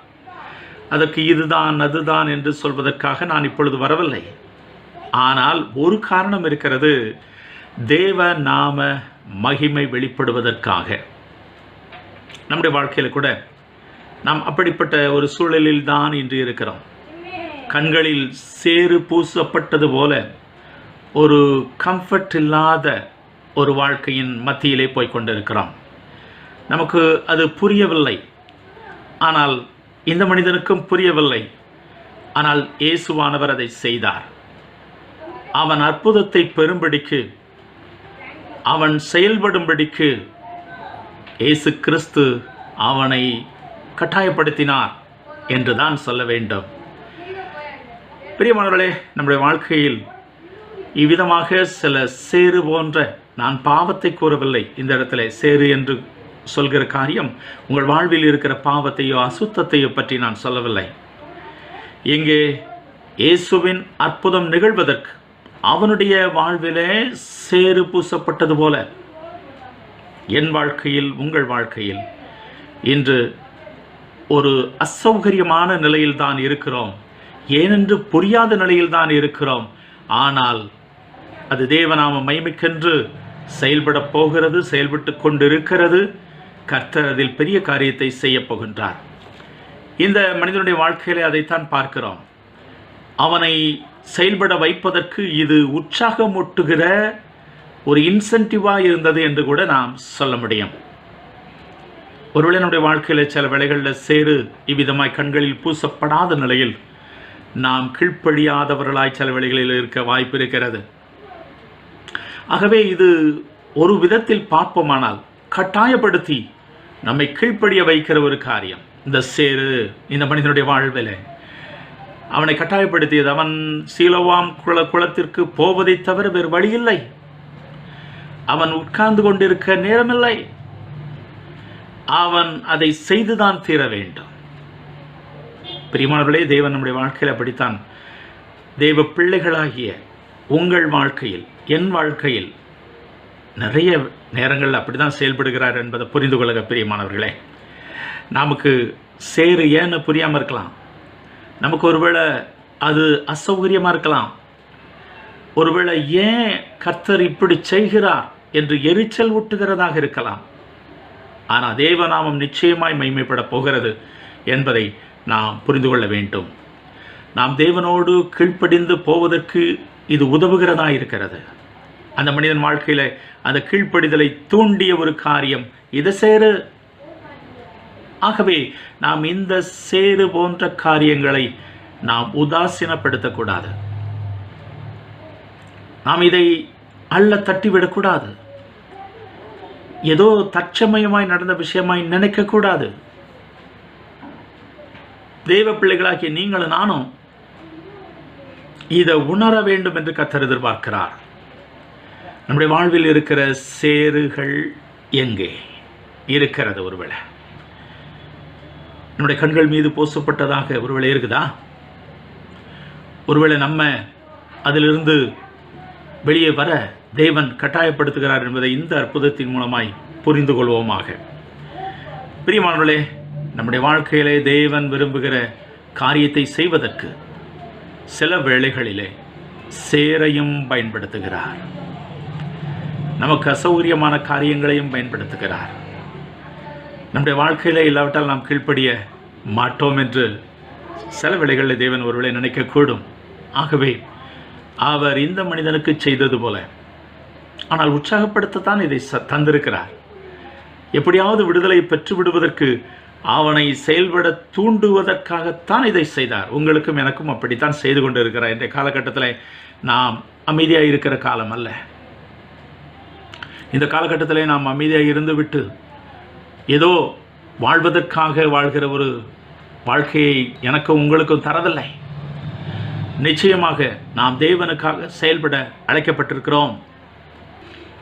அதற்கு இதுதான் அதுதான் என்று சொல்வதற்காக நான் இப்பொழுது வரவில்லை. ஆனால் ஒரு காரணம் இருக்கிறது, தேவ நாம மகிமை வெளிப்படுவதற்காக. நம்முடைய வாழ்க்கையில் கூட நாம் அப்படிப்பட்ட ஒரு சூழலில் தான் இன்று இருக்கிறோம். கண்களில் சேறு பூசப்பட்டது போல ஒரு கம்ஃபர்ட் இல்லாத ஒரு வாழ்க்கையின் மத்தியிலே போய் கொண்டிருக்கிறோம். நமக்கு அது புரியவில்லை. ஆனால் இந்த மனிதனுக்கும் புரியவில்லை. ஆனால் இயேசுவானவர் அதை செய்தார். அவன் அற்புதத்தை பெறும்படிக்கு, அவன் செயல்படும்படிக்கு இயேசு கிறிஸ்து அவனை கட்டாயப்படுத்தினார் என்று தான் சொல்ல வேண்டும். பிரியமானவர்களே, நம்முடைய வாழ்க்கையில் இவ்விதமாக சில சேறு போன்ற, நான் பாவத்தை கூறவில்லை இந்த இடத்துல, சேறு என்று சொல்கிற காரியம் உங்கள் வாழ்வில் இருக்கிற பாவத்தையோ அசுத்தத்தையோ பற்றி நான் சொல்லவில்லை. இங்கே இயேசுவின் அற்புதம் நிகழ்வதற்கு அவனுடைய வாழ்விலே சேறு பூசப்பட்டது போல என் வாழ்க்கையில், உங்கள் வாழ்க்கையில் இன்று ஒரு அசௌகரியமான நிலையில் தான் இருக்கிறோம். ஏனென்று புரியாத நிலையில் தான் இருக்கிறோம். ஆனால் அது தேவநாம மகிமைக்கென்று செயல்பட போகிறது, செயல்பட்டு கொண்டிருக்கிறது. கர்த்தர் அதில் பெரிய காரியத்தை செய்ய போகின்றார். இந்த மனிதனுடைய வாழ்க்கையிலே அதைத்தான் பார்க்கிறோம். அவனை செயல்பட வைப்பதற்கு இது உற்சாகமூட்டுகிற ஒரு இன்சென்டிவாக இருந்தது என்று கூட நாம் சொல்ல முடியும். ஒருவேளை நம்முடைய வாழ்க்கையில் சில வேளைகளில் சேறு இவ்விதமாய் கண்களில் பூசப்படாத நிலையில் நாம் கீழ்ப்படியாதவர்களாய் சில வேளைகளில் இருக்க வாய்ப்பு இருக்கிறது. ஆகவே இது ஒரு விதத்தில் பார்ப்போமானால் கட்டாயப்படுத்தி நம்மை கீழ்ப்படிய வைக்கிற ஒரு காரியம். இந்த சேறு இந்த மனிதனுடைய வாழ்வில் அவனை கட்டாயப்படுத்தியது. அவன் சீலோவாம் குளத்திற்கு போவதை தவிர வேறு வழியில்லை. அவன் உட்கார்ந்து கொண்டிருக்க நேரமில்லை. அவன் அதை செய்துதான் தீர வேண்டும். பிரியமானவர்களே, தேவன் நம்முடைய வாழ்க்கையில் அப்படித்தான் தேவ பிள்ளைகளாகிய உங்கள் வாழ்க்கையில், என் வாழ்க்கையில் நிறைய நேரங்கள் அப்படி தான் செயல்படுகிறார் என்பதை புரிந்து கொள்ளுங்க பிரியமானவர்களே. நமக்கு சேரு ஏன்னு புரியாமல் இருக்கலாம். நமக்கு ஒருவேளை அது அசௌகரியமாக இருக்கலாம். ஒருவேளை ஏன் கர்த்தர் இப்படி செய்கிறார் என்று எரிச்சல் ஊட்டுகிறதாக இருக்கலாம். ஆனால் தேவநாமம் நிச்சயமாய் மகிமைப்பட போகிறது என்பதை நாம் புரிந்து கொள்ள வேண்டும். நாம் தேவனோடு கீழ்ப்படிந்து போவதற்கு இது உதவுகிறதா இருக்கிறது. அந்த மனிதன் வாழ்க்கையில் அந்த கீழ்ப்படிதலை தூண்டிய ஒரு காரியம் இது சேரு. ஆகவே நாம் இந்த சேரு போன்ற காரியங்களை நாம் உதாசீனப்படுத்தக்கூடாது. நாம் இதை அள்ள தட்டிவிடக்கூடாது. ஏதோ தற்சமயமாய் நடந்த விஷயமாய் நினைக்கக்கூடாது. தேவ பிள்ளைகளாகிய நீங்களும் நானும் இதை உணர வேண்டும் என்று கர்த்தர் எதிர்பார்க்கிறார். நம்முடைய வாழ்வில் இருக்கிற சேறுகள் எங்கே இருக்கிறது? ஒருவேளை நம்முடைய கண்கள் மீது பூசப்பட்டதாக ஒருவேளை இருக்குதா? ஒருவேளை நம்ம அதிலிருந்து வெளியே வர தேவன் கட்டாயப்படுத்துகிறார் என்பதை இந்த அற்புதத்தின் மூலமாய் புரிந்து கொள்வோமாக. பிரியமானவர்களே, நம்முடைய வாழ்க்கையிலே தேவன் விரும்புகிற காரியத்தை செய்வதற்கு சில வேளைகளிலே சேரையும் பயன்படுத்துகிறார். நமக்கு அசௌகரியமான காரியங்களையும் பயன்படுத்துகிறார். நம்முடைய வாழ்க்கையில் இல்லாவிட்டால் நாம் கீழ்ப்படிய மாட்டோம் என்று சில வேளைகளில் தேவன் ஒருவேளை நினைக்கக்கூடும். ஆகவே அவர் இந்த மனிதனுக்கு செய்தது போல, ஆனால் உற்சாகப்படுத்தத்தான் இதை தந்திருக்கிறார். எப்படியாவது விடுதலை பெற்று விடுவதற்கு அவனை செயல்பட தூண்டுவதற்காகத்தான் இதை செய்தார். உங்களுக்கும் எனக்கும் அப்படித்தான் செய்து கொண்டு இருக்கிறார். இன்றைய காலகட்டத்தில் நாம் அமைதியாக இருக்கிற காலம் அல்ல. இந்த காலகட்டத்தில் நாம் அமைதியாக இருந்துவிட்டு ஏதோ வாழ்வதற்காக வாழ்கிற ஒரு வாழ்க்கையை எனக்கும் உங்களுக்கும் தரதில்லை. நிச்சயமாக நாம் தேவனுக்காக செயல்பட அழைக்கப்பட்டிருக்கிறோம்.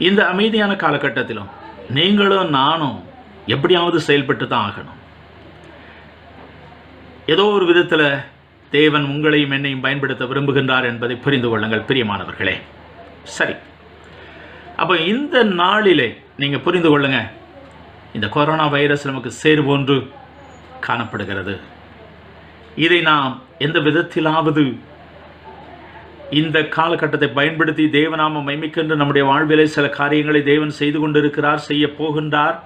இந்த அமைதியான காலகட்டத்திலும் நீங்களும் நானும் எப்படியாவது செயல்பட்டு தான் ஆகணும். ஏதோ ஒரு விதத்தில் தேவன் உங்களையும் என்னையும் பயன்படுத்த விரும்புகின்றார் என்பதை புரிந்து கொள்ளுங்கள் பிரியமானவர்களே. சரி, அப்போ இந்த நாளிலே நீங்கள் புரிந்து கொள்ளுங்க, இந்த கொரோனா வைரஸ் நமக்கு சேறு போன்று காணப்படுகிறது. இதை நாம் எந்த விதத்திலாவது இந்த காலகட்டத்தை பயன்படுத்தி தேவநாம மகிமைக்கென்று நம்முடைய வாழ்விலே சில காரியங்களை தேவன் செய்து கொண்டிருக்கிறார், செய்ய போகின்றார்,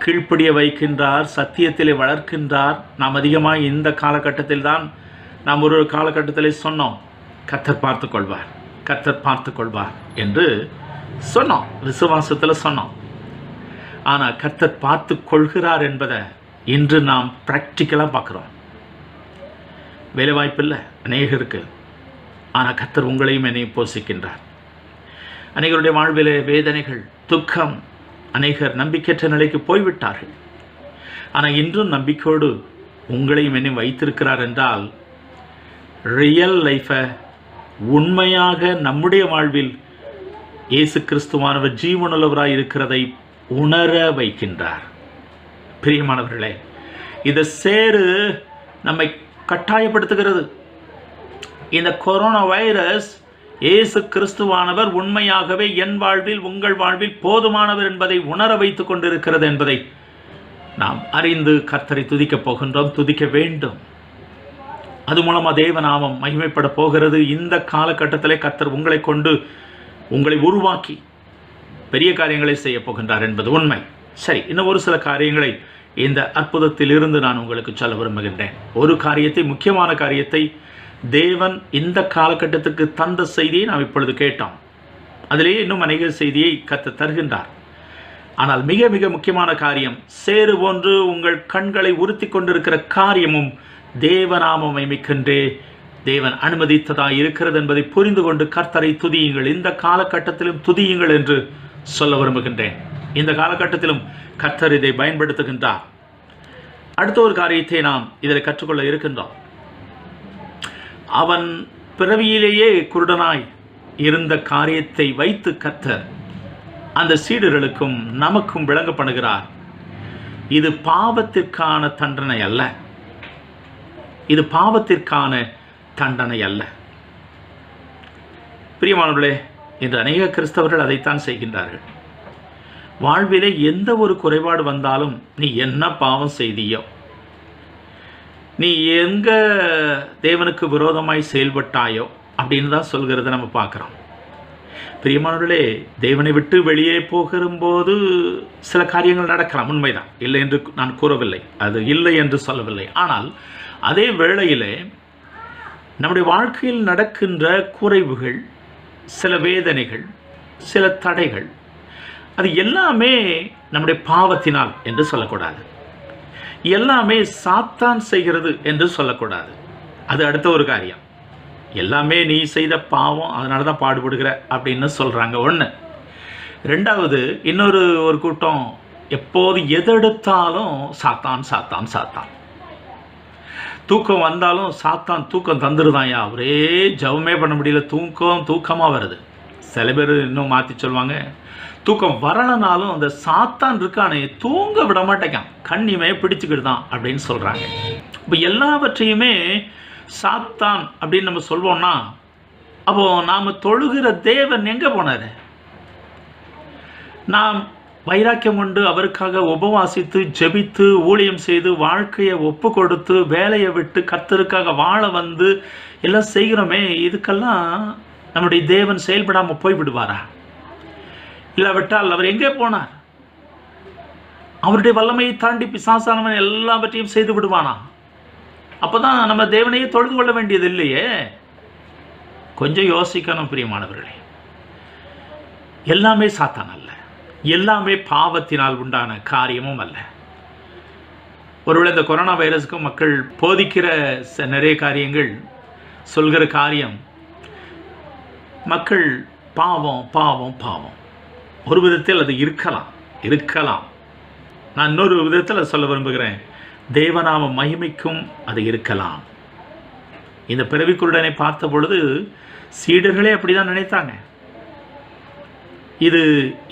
கீழ்ப்படிய வைக்கின்றார், சத்தியத்திலே வளர்க்கின்றார். நாம் அதிகமாக இந்த காலகட்டத்தில் தான் நாம் ஒரு காலகட்டத்திலே சொன்னோம், கர்த்தர் பார்த்து கொள்வார், கர்த்தர் பார்த்து கொள்வார் என்று சொன்னோம், விசுவாசத்தில் சொன்னோம். ஆனால் கர்த்தர் பார்த்து கொள்கிறார் என்பதை இன்று நாம் ப்ராக்டிக்கலாக பார்க்குறோம். வேலைவாய்ப்பு இல்லை அநேகருக்கு, ஆனால் கர்த்தர் உங்களையும் என்னையும் போஷிக்கின்றார். அநேகருடைய வாழ்விலே வேதனைகள், துக்கம், அநேகர் நம்பிக்கையற்ற நிலைக்கு போய்விட்டார்கள். ஆனால் இன்றும் நம்பிக்கையோடு உங்களையும் என்னையும் வைத்திருக்கிறார் என்றால் ரியல் லைஃபை உண்மையாக நம்முடைய வாழ்வில் இயேசு கிறிஸ்துவானவர் ஜீவனுள்ளவராய் இருக்கிறதை உணர வைக்கின்றார். பிரியமானவர்களே, இதை சேரு நம்மை கட்டாயப்படுத்துகிறது. இந்த கொரோனா வைரஸ் இயேசு கிறிஸ்துவானவர் உண்மையாகவே என் வாழ்வில் உங்கள் வாழ்வில் போதுமானவர் என்பதை உணர வைத்துக் கொண்டிருக்கிறது என்பதை நாம் அறிந்து கர்த்தரை துதிக்கப் போகின்றோம், துதிக்க வேண்டும். அது மூலமாக தேவநாமம் மகிமைப்பட போகிறது. இந்த காலகட்டத்திலே கர்த்தர் உங்களை கொண்டு உங்களை உருவாக்கி பெரிய காரியங்களை செய்ய போகின்றார் என்பது உண்மை. சரி, இன்னும் ஒரு சில காரியங்களை இந்த அற்புதத்தில் இருந்து நான் உங்களுக்கு சொல்ல விரும்புகின்றேன். ஒரு காரியத்தை, முக்கியமான காரியத்தை தேவன் இந்த காலகட்டத்துக்கு தந்த செய்தியை நாம் இப்பொழுது கேட்டோம். அதிலேயே இன்னும் அநேக செய்தியை கர்த்தர் தருகின்றார். ஆனால் மிக மிக முக்கியமான காரியம், சேறு போன்று உங்கள் கண்களை உறுத்தி கொண்டிருக்கிற காரியமும் தேவநாம மகிமைக்கென்றே தேவன் அனுமதித்ததாக இருக்கிறது என்பதை புரிந்து கொண்டு கர்த்தரை துதியுங்கள். இந்த காலகட்டத்திலும் துதியுங்கள் என்று சொல்ல விரும்புகின்றேன். இந்த காலகட்டத்திலும் கர்த்தர் இதை பயன்படுத்துகின்றார். அடுத்த ஒரு காரியத்தை நாம் இதில் கற்றுக்கொள்ள இருக்கின்றோம். அவன் பிறவியிலேயே குருடனாய் இருந்த காரியத்தை வைத்து கர்த்தர் அந்த சீடர்களுக்கும் நமக்கும் விளங்க பண்ணுகிறார். இது பாவத்திற்கான தண்டனை அல்ல, இது பாவத்திற்கான தண்டனை அல்ல. பிரியமானவர்களே, இன்று அநேக கிறிஸ்தவர்கள் அதைத்தான் செய்கின்றார்கள். வாழ்விலே எந்த ஒரு குறைபாடு வந்தாலும், நீ என்ன பாவம் செய்தியோ, நீ எங்க தேவனுக்கு விரோதமாய் செயல்பட்டாயோ அப்படின்னு தான் சொல்கிறத நம்ம பார்க்குறோம். பிரியமானவர்களே, தேவனை விட்டு வெளியே போகும்போது சில காரியங்கள் நடக்கலாம், உண்மைதான், இல்லை என்று நான் கூறவில்லை, அது இல்லை என்று சொல்லவில்லை. ஆனால் அதே வேளையிலே நம்முடைய வாழ்க்கையில் நடக்கின்ற குறைவுகள், சில வேதனைகள், சில தடைகள், அது எல்லாமே நம்முடைய பாவத்தினால் என்று சொல்லக்கூடாது, எல்லாமே சாத்தான் செய்கிறது என்று சொல்லக்கூடாது. அது அடுத்த ஒரு காரியம். எல்லாமே நீ செய்த பாவம், அதனால தான் பாடுபடுகிற அப்படின்னு சொல்கிறாங்க. ஒன்று. ரெண்டாவது, இன்னொரு கூட்டம் எப்போது எதெடுத்தாலும் சாத்தான் சாத்தான் சாத்தான். தூக்கம் வந்தாலும் சாத்தான் தூக்கம் தந்துருதான்யா, ஒரே ஜபமே பண்ண முடியல, தூக்கமாக வருது. சில பேர் இன்னும் மாற்றி சொல்லுவாங்க, தூக்கம் வரலனாலும் அந்த சாத்தான் இருக்கானே தூங்க விட மாட்டேங்கான், கண்ணிமையை பிடிச்சிக்கிட்டு தான் அப்படின்னு சொல்கிறாங்க. இப்போ எல்லாவற்றையுமே சாத்தான் அப்படின்னு நம்ம சொல்வோம்னா, அப்போது நாம் தொழுகிற தேவன் எங்கே போனார்? நாம் வைராக்கியம் கொண்டு அவருக்காக உபவாசித்து ஜெபித்து ஊழியம் செய்து வாழ்க்கையை ஒப்பு கொடுத்து வேலையை விட்டு கர்த்தருக்காக வாழ வந்து எல்லாம் செய்கிறோமே, இதுக்கெல்லாம் நம்முடைய தேவன் செயல்படாமல் போய்விடுவாரா? இல்லாவிட்டால் அவர் எங்கே போனார்? அவருடைய வல்லமையை தாண்டி பிசாசானவன் எல்லாவற்றையும் செய்து விடுவானா? அப்போதான் நம்ம தேவனையே தொழுது கொள்ள வேண்டியது இல்லையே. கொஞ்சம் யோசிக்கணும் பிரியமானவர்களே. எல்லாமே சாத்தான் அல்ல, எல்லாமே பாவத்தினால் உண்டான காரியமும் அல்ல. ஒருவேளை இந்த கொரோனா வைரஸுக்கு மக்கள் போதிக்கிற நிறைய காரியங்கள், சொல்கிற காரியம், மக்கள் பாவம் பாவம் பாவம். ஒரு விதத்தில் அது இருக்கலாம். நான் இன்னொரு விதத்தில் சொல்ல விரும்புகிறேன், தேவநாம மகிமைக்கும் அது இருக்கலாம். இந்த பிறவிக்குருடனை பார்த்த பொழுது சீடர்களே அப்படிதான் நினைத்தாங்க. இது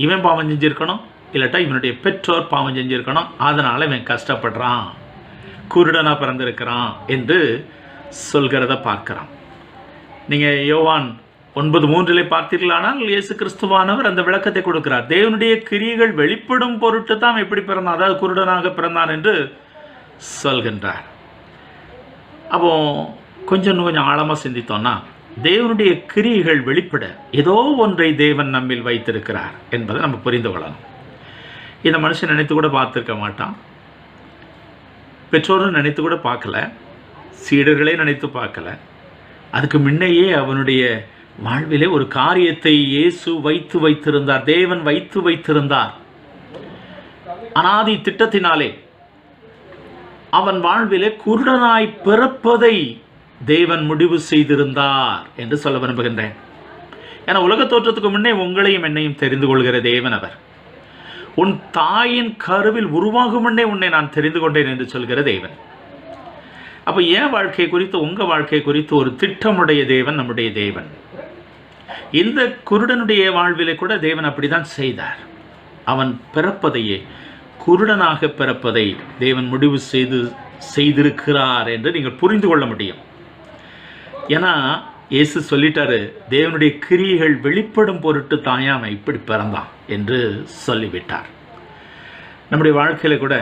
இவன் பாவம் செஞ்சிருக்கணும், இல்லாட்டா இவனுடைய பெற்றோர் பாவம் செஞ்சிருக்கணும், அதனால் இவன் கஷ்டப்படுறான், குருடனாக பிறந்திருக்கிறான் என்று சொல்கிறத பார்க்கிறான். நீங்கள் யோவான் 9:3 பார்த்தீர்களானால் இயேசு கிறிஸ்துவானவர் அந்த விளக்கத்தை கொடுக்கிறார். தேவனுடைய கிரியைகள் வெளிப்படும் பொருட்டு தான் எப்படி பிறந்தான், அதாவது குருடனாக பிறந்தான் என்று சொல்கின்றார். அப்போ கொஞ்சம் ஆழமாக சிந்தித்தோம்னா, தேவனுடைய கிரியைகள் வெளிப்பட ஏதோ ஒன்றை தேவன் நம்மில் வைத்திருக்கிறார் என்பதை நம்ம புரிந்து கொள்ளணும். இந்த மனுஷன் நினைத்து கூட பார்த்துருக்க மாட்டான், பெற்றோரும் நினைத்து கூட பார்க்கல, சீடர்களே நினைத்து பார்க்கல. அதுக்கு முன்னையே அவனுடைய வாழ்விலே ஒரு காரியத்தை இயேசு வைத்திருந்தார், தேவன் வைத்திருந்தார். அனாதி திட்டத்தினாலே அவன் வாழ்விலே குருடனாய் பிறப்பதை தேவன் முடிவு செய்திருந்தார் என்று சொல்ல விரும்புகின்றேன். ஏன்னா உலக தோற்றத்துக்கு முன்னே உங்களையும் என்னையும் தெரிந்து கொள்கிற தேவன் அவர். உன் தாயின் கருவில் உருவாகும் முன்னே உன்னை நான் தெரிந்து கொண்டேன் என்று சொல்கிற தேவன். அப்போ என் வாழ்க்கை குறித்து, உங்கள் வாழ்க்கை குறித்து ஒரு திட்டமுடைய தேவன் நம்முடைய தேவன். இந்த குருடனுடைய வாழ்விலே கூட தேவன் அப்படிதான் செய்தார். அவன் பிறப்பதையே, குருடனாக பிறப்பதை தேவன் முடிவு செய்திருக்கிறார் என்று நீங்கள் புரிந்து கொள்ள முடியும். ஏன்னா இயேசு சொல்லிட்டாரு, தேவனுடைய கிரியைகள் வெளிப்படும் பொருட்டு தாயாம இப்படி பிறந்தான் என்று சொல்லிவிட்டார். நம்முடைய வாழ்க்கையில் கூட,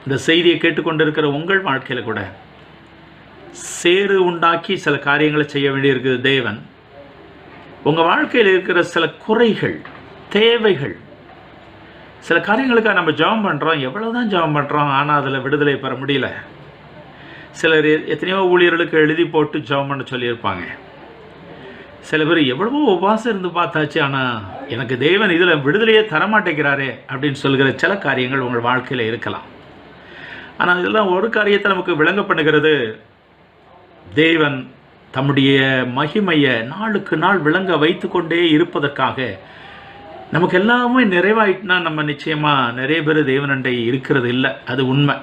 இந்த செய்தியை கேட்டுக்கொண்டிருக்கிற உங்கள் வாழ்க்கையில் கூட சேறு உண்டாக்கி சில காரியங்களை செய்ய வேண்டியிருக்குது தேவன். உங்கள் வாழ்க்கையில் இருக்கிற சில குறைகள், தேவைகள், சில காரியங்களுக்காக நம்ம ஜெபம் பண்ணுறோம், எவ்வளோதான் ஜெபம் பண்ணுறோம், ஆனால் அதில் விடுதலை பெற முடியல. சிலர் எத்தனையோ ஊழியர்களுக்கு எழுதி போட்டு ஜெபம் பண்ண சொல்லியிருப்பாங்க. சில பேர் எவ்வளவோ உபவாசம் இருந்து பார்த்தாச்சு, ஆனால் எனக்கு தேவன் இதில் விடுதலையே தரமாட்டேங்கிறாரே அப்படின்னு சொல்கிற சில காரியங்கள் உங்கள் வாழ்க்கையில் இருக்கலாம். ஆனால் இதெல்லாம் ஒரு காரியத்தை நமக்கு விளங்க பண்ணுகிறது, தேவன் தம்முடைய மகிமையை நாளுக்கு நாள் விளங்க வைத்து கொண்டே இருப்பதற்காக. நமக்கு எல்லாமே நிறைவாயிட்டுனா நம்ம நிச்சயமாக நிறைய பேர் தேவனண்டை இருக்கிறது இல்லை, அது உண்மை.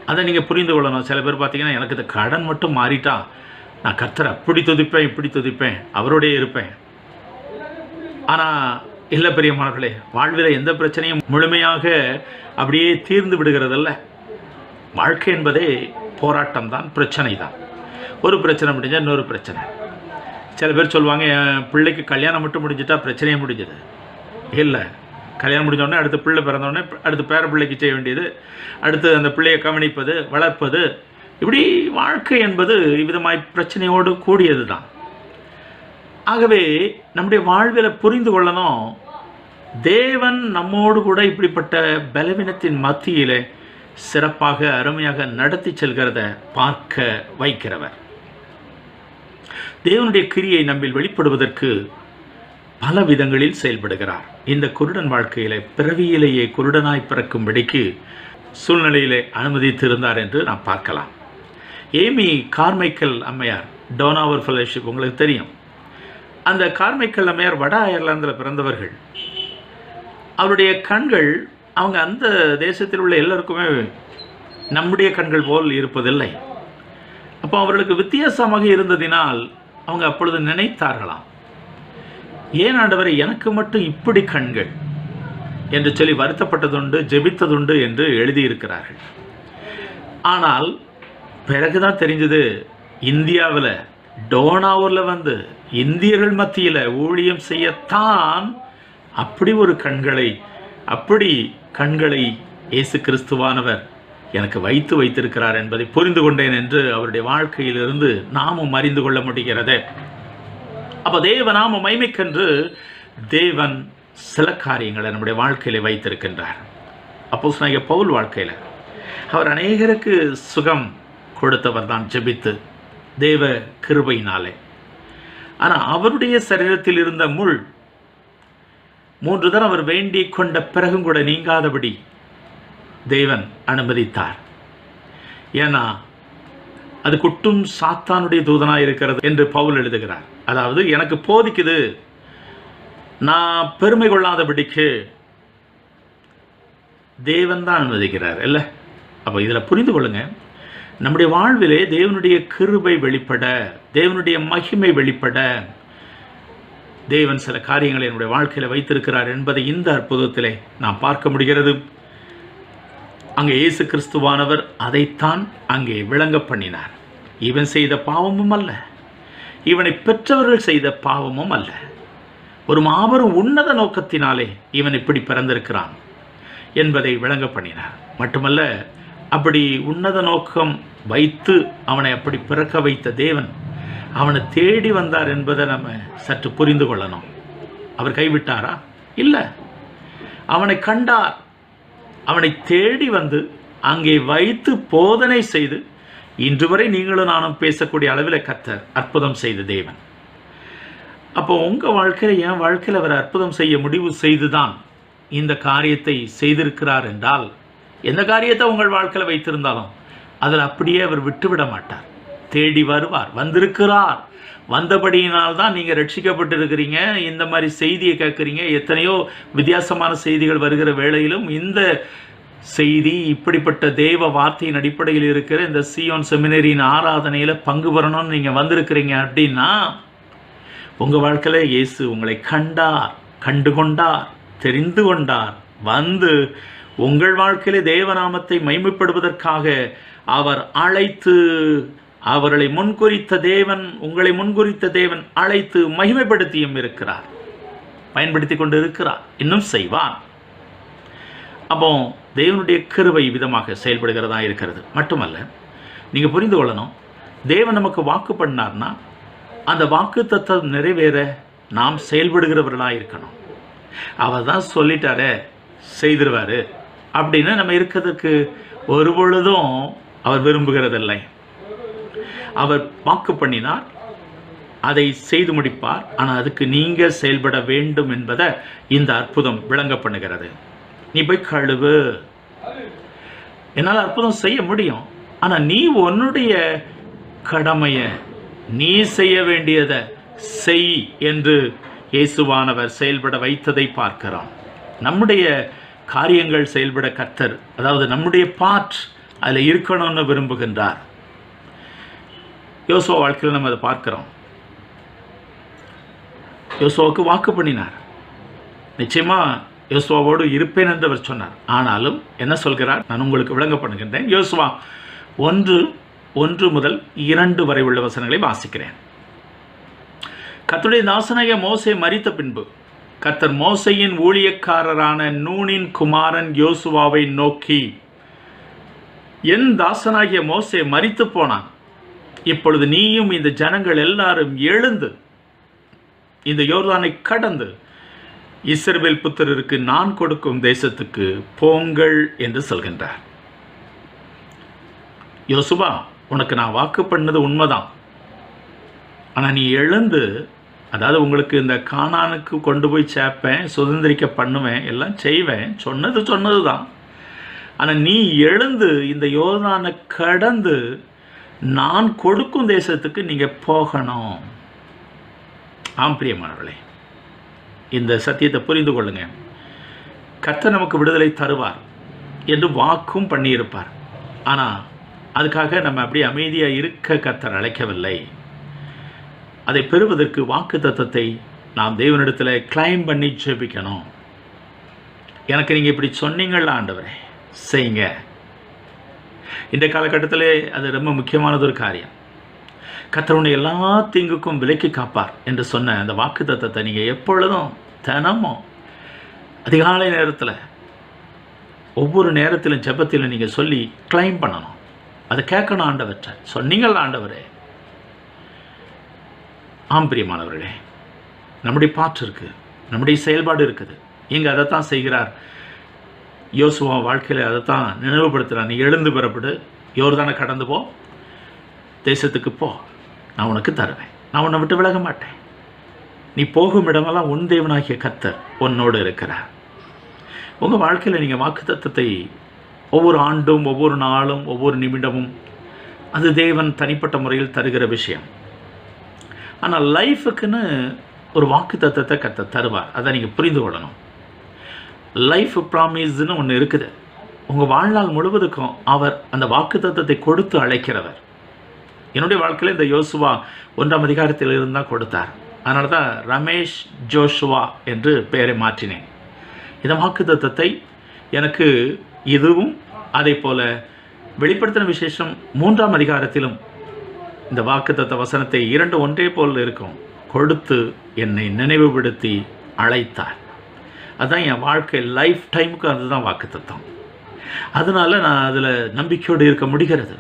அதை நீங்கள் புரிந்து கொள்ளணும். சில பேர் பார்த்தீங்கன்னா, எனக்கு இந்த கடன் மட்டும் மாறிட்டா நான் கர்த்தரை அப்படி துதிப்பேன், இப்படி துதிப்பேன், அவரோடய இருப்பேன். ஆனால் இல்லை பிரியமானவர்களே, வாழ்வில் எந்த பிரச்சனையும் முழுமையாக அப்படியே தீர்ந்து விடுகிறதில்ல. வாழ்க்கை என்பதே போராட்டம் தான், பிரச்சனை தான். ஒரு பிரச்சனை முடிஞ்சால் இன்னொரு பிரச்சனை. சில பேர் சொல்லுவாங்க, என் பிள்ளைக்கு கல்யாணம் மட்டும் முடிஞ்சிட்டா பிரச்சனையே முடிஞ்சது. இல்லை, கல்யாணம் முடிஞ்சோடனே அடுத்த பிள்ளை பிறந்தோடனே அடுத்து பேர பிள்ளைக்கு செய்ய வேண்டியது, அடுத்து அந்த பிள்ளையை கவனிப்பது, வளர்ப்பது, இப்படி வாழ்க்கை என்பது இவ்விதமாய் பிரச்சனையோடு கூடியது தான். ஆகவே நம்முடைய வாழ்வில் புரிந்து கொள்ளணும், தேவன் நம்மோடு கூட இப்படிப்பட்ட பலவீனத்தின் மத்தியில் சிறப்பாக அருமையாக நடத்தி செல்கிறத பார்க்க வைக்கிறவர். தேவனுடைய கிரியை நம்மில் வெளிப்படுவதற்கு பல விதங்களில் செயல்படுகிறார். இந்த குருடன் வாழ்க்கையிலே பிறவியிலேயே குருடனாய் பிறக்கும்படிக்கு சூழ்நிலையிலே அனுமதித்திருந்தார் என்று நாம் பார்க்கலாம். ஏமி கார்மைக்கல் அம்மையார், டோனாவர் ஃபெலோஷிப் உங்களுக்கு தெரியும். அந்த கார்மைக்கல் அம்மையார் வட அயர்லாந்தில் பிறந்தவர்கள். அவருடைய கண்கள் அவங்க அந்த தேசத்தில் உள்ள எல்லோருக்குமே நம்முடைய கண்கள் போல் இருப்பதில்லை. அப்போ அவர்களுக்கு வித்தியாசமாக இருந்ததினால் அவங்க அப்பொழுது நினைத்தார்களாம், ஏன் ஆண்டவரை எனக்கு மட்டும் இப்படி கண்கள் என்று சொல்லி வருத்தப்பட்டதுண்டு, ஜெபித்ததுண்டு என்று எழுதியிருக்கிறார்கள். ஆனால் பிறகுதான் தெரிஞ்சது, இந்தியாவில் டோனாவூரில் வந்து இந்தியர்கள் மத்தியில் ஊழியம் செய்யத்தான் அப்படி ஒரு கண்களை இயேசு கிறிஸ்துவானவர் எனக்கு வைத்திருக்கிறார் என்பதை புரிந்து கொண்டேன் என்று அவருடைய வாழ்க்கையிலிருந்து நாமும் அறிந்து கொள்ள முடிகிறது. அப்போ தேவநாம மகிமைக்கென்று தேவன் சில காரியங்களை நம்முடைய வாழ்க்கையில் வைத்திருக்கின்றார். அப்போஸ்தலனாகிய பவுல் வாழ்க்கையில் அவர் அநேகருக்கு சுகம் கொடுத்தவர் தான், ஜெபித்து தேவ கிருபையினாலே. ஆனால் அவருடைய சரீரத்தில் இருந்த முள் 3 தரம் அவர் வேண்டிக் கொண்ட பிறகும் கூட நீங்காதபடி தேவன் அனுமதித்தார். ஏன்னா அது குட்டும் சாத்தானுடைய தூதனாக இருக்கிறது என்று பவுல் எழுதுகிறார். அதாவது எனக்கு போதிக்குது, நான் பெருமை கொள்ளாதபடிக்கு தேவன் தான் அனுமதிக்கிறார் இல்லை. அப்போ இதில் புரிந்து கொள்ளுங்க, நம்முடைய வாழ்விலே தேவனுடைய கிருபை வெளிப்பட, தேவனுடைய மகிமை வெளிப்பட தேவன் சில காரியங்களை என்னுடைய வாழ்க்கையில் வைத்திருக்கிறார் என்பதை இந்த அற்புதத்திலே நாம் பார்க்க முடிகிறது. அங்கே இயேசு கிறிஸ்துவானவர் அதைத்தான் அங்கே விளங்க பண்ணினார். இவன் செய்த பாவமும் அல்ல, இவனை பெற்றவர்கள் செய்த பாவமும் அல்ல, ஒரு மாபெரும் உன்னத நோக்கத்தினாலே இவன் இப்படி பிறந்திருக்கிறான் என்பதை விளங்க பண்ணினார். மட்டுமல்ல, அப்படி உன்னத நோக்கம் வைத்து அவனை அப்படி பிறக்க வைத்த தேவன் அவனை தேடி வந்தார் என்பதை நம்ம சற்று புரிந்து கொள்ளணும். அவர் கைவிட்டாரா? இல்லை, அவனை கண்டார், அவனை தேடி வந்து அங்கே வைத்து போதனை செய்து இன்று வரை நீங்களும் நானும் பேசக்கூடிய அளவில் கர்த்தர் அற்புதம் செய்த தேவன். அப்போ உங்கள் வாழ்க்கையில், என் வாழ்க்கையில் அவர் அற்புதம் செய்ய முடிவு செய்துதான் இந்த காரியத்தை செய்திருக்கிறார் என்றால், எந்த காரியத்தை உங்கள் வாழ்க்கையில் வைத்திருந்தாலும் அதில் அப்படியே அவர் விட்டுவிட மாட்டார். தேடி வருவார், வந்திருக்கிறார். வந்தபடியினால் தான் நீங்கள் ரட்சிக்கப்பட்டிருக்கிறீங்க. இந்த மாதிரி செய்தியை கேட்குறீங்க. எத்தனையோ வித்தியாசமான செய்திகள் வருகிற வேளையிலும் இந்த செய்தி, இப்படிப்பட்ட தேவ வார்த்தையின் அடிப்படையில் இருக்கிற இந்த சியோன் செமினரியின் ஆராதனையில் பங்கு பெறணும்னு நீங்கள் வந்திருக்கிறீங்க அப்படின்னா, உங்கள் வாழ்க்கையில் இயேசு உங்களை கண்டார், கண்டு கொண்டார், தெரிந்து கொண்டார். வந்து உங்கள் வாழ்க்கையிலே தேவநாமத்தை மகிமைப்படுவதற்காக அவர் அழைத்து, அவர்களை முன்குறித்த தேவன், உங்களை முன்குறித்த தேவன் அழைத்து மகிமைப்படுத்தியும் இருக்கிறார், பயன்படுத்தி கொண்டு இருக்கிறார், இன்னும் செய்வார். அப்போ தேவனுடைய கிருபை விதமாக செயல்படுகிறதா இருக்கிறது. மட்டுமல்ல, நீங்கள் புரிந்து கொள்ளணும், தேவன் நமக்கு வாக்கு பண்ணார்னா அந்த வாக்கு தத்துவம் நிறைவேற நாம் செயல்படுகிறவர்களாக இருக்கணும். அவர் தான் சொல்லிட்டாரே செய்திருவார் அப்படின்னு நம்ம இருக்கிறதுக்கு ஒரு பொழுதும் அவர் விரும்புகிறதில்லை. அவர் வாக்கு பண்ணினார், அதை செய்து முடிப்பார். ஆனால் அதுக்கு நீங்கள் செயல்பட வேண்டும் என்பதை இந்த அற்புதம் விளங்க பண்ணுகிறது. நீ போய் கழுவு, என்னால் அற்புதம் செய்ய முடியும், ஆனால் நீ உன்னுடைய கடமையை, நீ செய்ய வேண்டியதை செய் என்று இயேசுவானவர் செயல்பட வைத்ததை பார்க்கிறோம். நம்முடைய காரியங்கள் செயல்பட கர்த்தர், அதாவது நம்முடைய பார்ட் அதில் இருக்கணும்னு விரும்புகின்றார். யோசுவா வாழ்க்கையில் நம்ம அதை பார்க்கிறோம். யோசுவாவுக்கு வாக்கு பண்ணினார், நிச்சயமாக யோசுவாவோடு இருப்பேன் என்று அவர் சொன்னார். ஆனாலும் என்ன சொல்கிறார், நான் உங்களுக்கு விளங்க பண்ணுகின்றேன். யோசுவா 1:1 முதல் 2 வரை உள்ள வசனங்களை வாசிக்கிறேன். கர்த்தருடைய தாசனாகிய மோசே மரித்த பின்பு கர்த்தர் மோசேயின் ஊழியக்காரரான நூனின் குமாரன் யோசுவாவை நோக்கி, என் தாசனாகிய மோசே மரித்து போனான். இப்பொழுது நீயும் இந்த ஜனங்கள் எல்லாரும் எழுந்து இந்த யோர்தானை கடந்து இஸ்ரவேல் புத்திரருக்கு நான் கொடுக்கும் தேசத்துக்கு போங்கள் என்று சொல்கின்றார். யோசுவா, உனக்கு நான் வாக்கு பண்ணது உண்மைதான். ஆனால் நீ எழுந்து, அதாவது உங்களுக்கு இந்த கானானுக்கு கொண்டு போய் சேர்ப்பேன், சுதந்திரிக்க பண்ணுவேன், எல்லாம் செய்வேன், சொன்னது தான். ஆனால் நீ எழுந்து இந்த யோர்தானை கடந்து நான் கொடுக்கும் தேசத்துக்கு நீங்கள் போகணும். ஆம் பிரியமானவர்களே, இந்த சத்தியத்தை புரிந்து கொள்ளுங்க. கர்த்தர் நமக்கு விடுதலை தருவார் என்று வாக்கும் பண்ணியிருப்பார். ஆனால் அதுக்காக நம்ம அப்படியே அமைதியாக இருக்க கர்த்தர் அழைக்கவில்லை. அதை பெறுவதற்கு வாக்கு தத்தத்தை நாம் தேவனிடத்தில் கிளைம் பண்ணி ஜெபிக்கணும். எனக்கு நீங்கள் இப்படி சொன்னீங்களா ஆண்டவரே, செய்யுங்க. இந்த காலகட்டத்தில் அது ரொம்ப முக்கியமானது ஒரு காரியம். கர்த்தருடைய எல்லா தீங்குக்கும் விலக்கி காப்பார் என்று சொன்ன அந்த வாக்கு தத்தத்தை நீங்கள் எப்பொழுதும் தினமும் அதிகாலை நேரத்தில் ஒவ்வொரு நேரத்திலும் ஜெபத்திலும் நீங்கள் சொல்லி கிளைம் பண்ணணும். அதை கேட்கணும். ஆண்டவற்றை சொன்னீங்களா ஆண்டவரே. ஆம் பிரியமானவர்களே, நம்முடைய பாற்று இருக்குது, நம்முடைய செயல்பாடு இருக்குது. இங்கே அதைத்தான் செய்கிறார். யோசுவா வாழ்க்கையில் அதைத்தான் நினைவுபடுத்துகிறார். நீ எழுந்து பெறப்படு, யோர்தானை கடந்து போ, தேசத்துக்கு போ, நான் உனக்கு தருவேன், நான் உன்னை விட்டு விலக மாட்டேன். நீ போகும் இடமெல்லாம் உன் தேவனாகிய கர்த்தர் உன்னோடு இருக்கிறார். உங்கள் வாழ்க்கையில் நீங்கள் வாக்கு தத்தத்தை ஒவ்வொரு ஆண்டும், ஒவ்வொரு நாளும், ஒவ்வொரு நிமிடமும் அது தேவன் தனிப்பட்ட முறையில் தருகிற விஷயம். ஆனால் லைஃபுக்குன்னு ஒரு வாக்கு தத்தத்தை கர்த்தர் தருவார். அதை நீங்கள் புரிந்து கொள்ளணும். லைஃப் ப்ராமிஸ்ன்னு ஒன்று இருக்குது. உங்கள் வாழ்நாள் முழுவதுக்கும் அவர் அந்த வாக்கு தத்தத்தை கொடுத்து அழைக்கிறவர். என்னுடைய வாழ்க்கையில் இந்த யோசுவா 1ஆம் அதிகாரத்தில் இருந்தால் கொடுத்தார். அதனால தான் ரமேஷ் ஜோஷுவா என்று பெயரை மாற்றினேன். இந்த வாக்கு தத்தத்தை எனக்கு இதுவும் அதே போல் வெளிப்படுத்தின விசேஷம் 3ஆம் அதிகாரத்திலும் இந்த வாக்கு தத்த வசனத்தை 2 ஒன்றே போல் இருக்கும் கொடுத்து என்னை நினைவுபடுத்தி அழைத்தார். அதுதான் என் வாழ்க்கை லைஃப் டைமுக்கு அதுதான் வாக்கு தத்தம். அதனால் நான் அதில் நம்பிக்கையோடு இருக்க முடிகிறது.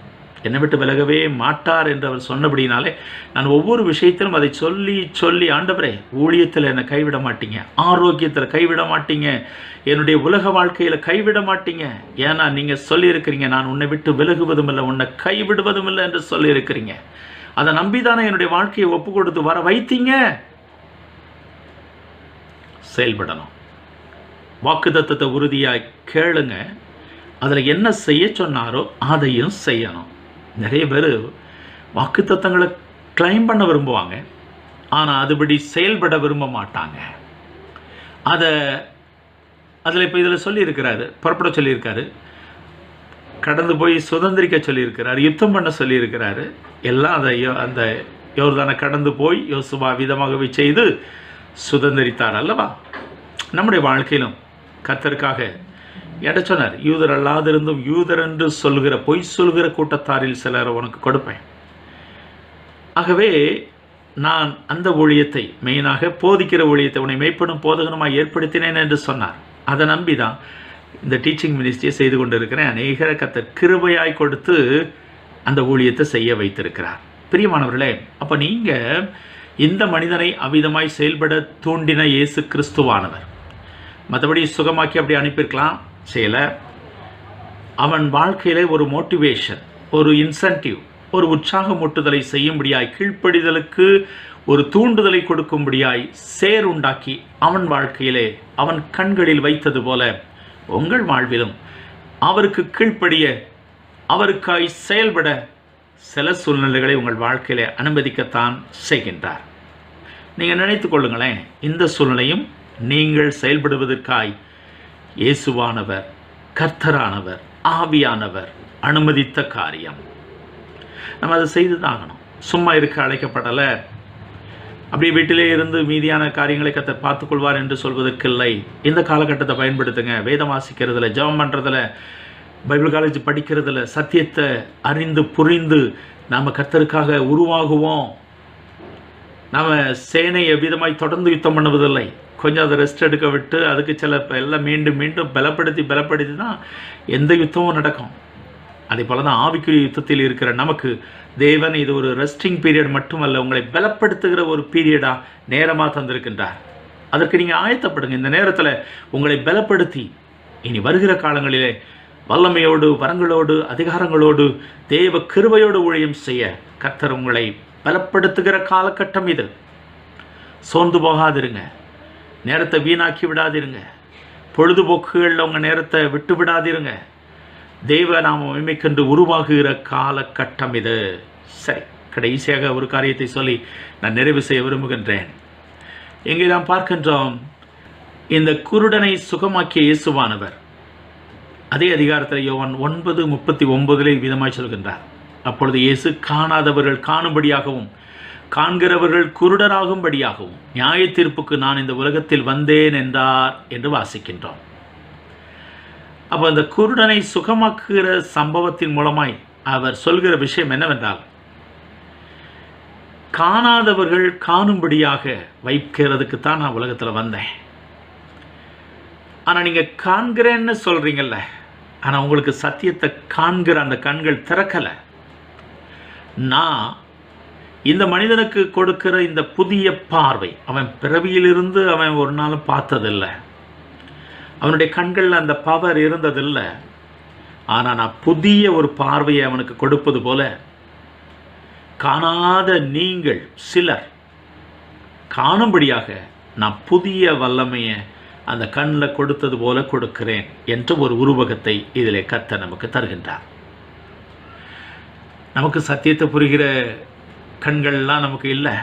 என்னை விட்டு விலகவே மாட்டார் என்று அவர் சொன்னபடினாலே நான் ஒவ்வொரு விஷயத்திலும் அதை சொல்லி சொல்லி, ஆண்டவரே, ஊழியத்தில் என்னை கைவிட மாட்டீங்க, ஆரோக்கியத்தில் கைவிட மாட்டீங்க, என்னுடைய உலக வாழ்க்கையில் கைவிட மாட்டீங்க. ஏன்னா நீங்கள் சொல்லியிருக்கிறீங்க, நான் உன்னை விட்டு விலகுவதும் இல்லை, உன்னை கைவிடுவதும் இல்லை என்று சொல்லியிருக்கிறீங்க. அதை நம்பிதானே என்னுடைய வாழ்க்கையை ஒப்பு கொடுத்து வர வைத்தீங்க. செயல்படணும். வாக்கு தத்தத்தை உறுதியாக கேளுங்க. அதில் என்ன செய்ய சொன்னாரோ அதையும் செய்யணும். நிறைய பேர் வாக்கு தத்தங்களை கிளைம் பண்ண விரும்புவாங்க, ஆனால் அதுபடி செயல்பட விரும்ப மாட்டாங்க. அதில் இப்போ இதில் சொல்லியிருக்கிறாரு, புறப்பட சொல்லியிருக்காரு, கடந்து போய் சுதந்திரிக்க சொல்லியிருக்கிறார், யுத்தம் பண்ண சொல்லியிருக்கிறாரு. எல்லாம் அந்த யோர்தானை கடந்து போய் யோசுவா விதமாகவே செய்து சுதந்திரித்தார் அல்லவா? நம்முடைய வாழ்க்கையிலும் கர்த்தருக்காக எட சொன்னார், யூதர் அல்லாதிருந்தும் யூதர் என்று சொல்கிற பொய் சொல்கிற கூட்டத்தாரில் சிலரை உனக்கு கொடுப்பேன். ஆகவே நான் அந்த ஊழியத்தை, மெயினாக போதிக்கிற ஊழியத்தை உன்னை மெய்ப்பனும் போதகனுமாக ஏற்படுத்தினேன் என்று சொன்னார். அதை நம்பி தான் இந்த டீச்சிங் மினிஸ்ட்ரியை செய்து கொண்டு இருக்கிறேன். அநேகரை கர்த்தர் கிருபையாய் கொடுத்து அந்த ஊழியத்தை செய்ய வைத்திருக்கிறார். பிரியமானவர்களே, அப்போ நீங்கள் இந்த மனிதனை அவ்விதமாய் செயல்பட தூண்டின இயேசு கிறிஸ்துவானவர். மற்றபடி சுகமாக்கி அப்படி அனுப்பியிருக்கலாம், செய்யலை. அவன் வாழ்க்கையிலே ஒரு மோட்டிவேஷன், ஒரு இன்சென்டிவ், ஒரு உற்சாகமூட்டுதலை செய்யும்படியாய், கீழ்ப்படிதலுக்கு ஒரு தூண்டுதலை கொடுக்கும்படியாய் சேருண்டாக்கி அவன் வாழ்க்கையிலே அவன் கண்களில் வைத்தது போல உங்கள் வாழ்விலும் அவருக்கு கீழ்ப்படிய, அவருக்காய் செயல்பட சில சூழ்நிலைகளை உங்கள் வாழ்க்கையிலே அனுமதிக்கத்தான் செய்கின்றார். நீங்கள் நினைத்து கொள்ளுங்களேன், இந்த சூழ்நிலையும் நீங்கள் செயல்படுவதற்காய் இயேசுவானவர், கர்த்தரானவர், ஆவியானவர் அனுமதித்த காரியம். நம்ம அதை செய்து தாங்கணும். சும்மா இருக்க அழைக்கப்படலை, அப்படியே வீட்டிலே இருந்து மீதியான காரியங்களை கர்த்தர் பார்த்துக்கொள்வார் என்று சொல்வதற்கில்லை. இந்த காலகட்டத்தை பயன்படுத்துங்க. வேதம் வாசிக்கிறதுல, ஜெபம் பண்ணுறதுல, பைபிள் காலேஜ் படிக்கிறதுல, சத்தியத்தை அறிந்து புரிந்து நாம் கர்த்தருக்காக உருவாகுவோம். நாம் சேனை எவ்விதமாய் தொடர்ந்து யுத்தம் பண்ணுவதில்லை. கொஞ்சம் அதை ரெஸ்ட் எடுக்க விட்டு அதுக்கு சில எல்லாம் மீண்டும் மீண்டும் பலப்படுத்தி தான் எந்த யுத்தமும் நடக்கும். அதே போல தான் ஆவிக்குரிய யுத்தத்தில் இருக்கிற நமக்கு தேவன் இது ஒரு ரெஸ்டிங் பீரியட் மட்டுமல்ல, உங்களை பலப்படுத்துகிற ஒரு பீரியடாக நேரமாக தந்திருக்கின்றார். அதற்கு நீங்கள் ஆயத்தப்படுங்க. இந்த நேரத்தில் உங்களை பலப்படுத்தி இனி வருகிற காலங்களிலே வல்லமையோடு, வரங்களோடு, அதிகாரங்களோடு, தேவ கிருபையோடு ஊழியம் செய்ய கர்த்தர் உங்களை பலப்படுத்துகிற காலகட்டம் இது. சோர்ந்து போகாதிருங்க, நேரத்தை வீணாக்கி விடாதிருங்க, பொழுதுபோக்குகளில் உங்கள் நேரத்தை விட்டு விடாதிருங்க. தெய்வ நாம மகிமைக்கென்று உருவாகுகிற காலகட்டம் இது. சரி, கடைசியாக ஒரு காரியத்தை சொல்லி நான் நிறைவு செய்ய விரும்புகின்றேன். எங்கே நாம் பார்க்கின்றோம், இந்த குருடனை சுகமாக்கிய இயேசுவானவர் அதே அதிகாரத்தில் யோவான் 9:39 விதமாய் சொல்கின்றார். அப்பொழுது இயேசு காணாதவர்கள் காணும்படியாகவும் காண்கிறவர்கள் குருடராகும்படியாகவும் நியாய தீர்ப்புக்கு நான் இந்த உலகத்தில் வந்தேன் என்றார் என்று வாசிக்கின்றோம். அப்போ அந்த குருடனை சுகமாக்குகிற சம்பவத்தின் மூலமாய் அவர் சொல்கிற விஷயம் என்னவென்றால், காணாதவர்கள் காணும்படியாக வைக்கிறதுக்கு தான் நான் உலகத்தில் வந்தேன். ஆனால் நீங்கள் காண்கிறேன்னு சொல்கிறீங்கல்ல, ஆனால் உங்களுக்கு சத்தியத்தை காண்கிற அந்த கண்கள் திறக்கலை. நான் இந்த மனிதனுக்கு கொடுக்கிற இந்த புதிய பார்வை, அவன் பிறவியிலிருந்து அவன் ஒரு நாளும் பார்த்ததில்லை, அவனுடைய கண்களில் அந்த பவர் இருந்ததில்லை. ஆனால் நான் புதிய ஒரு பார்வையை அவனுக்கு கொடுப்பது போல, காணாத நீங்கள் சிலர் காணும்படியாக நான் புதிய வல்லமையை அந்த கண்ணில் கொடுத்தது போல கொடுக்கிறேன் என்ற ஒரு உருவகத்தை இதில் கர்த்தர் நமக்கு தருகின்றார். நமக்கு சத்தியத்தை புரிகிற கண்கள்லாம் நமக்கு இல்லை.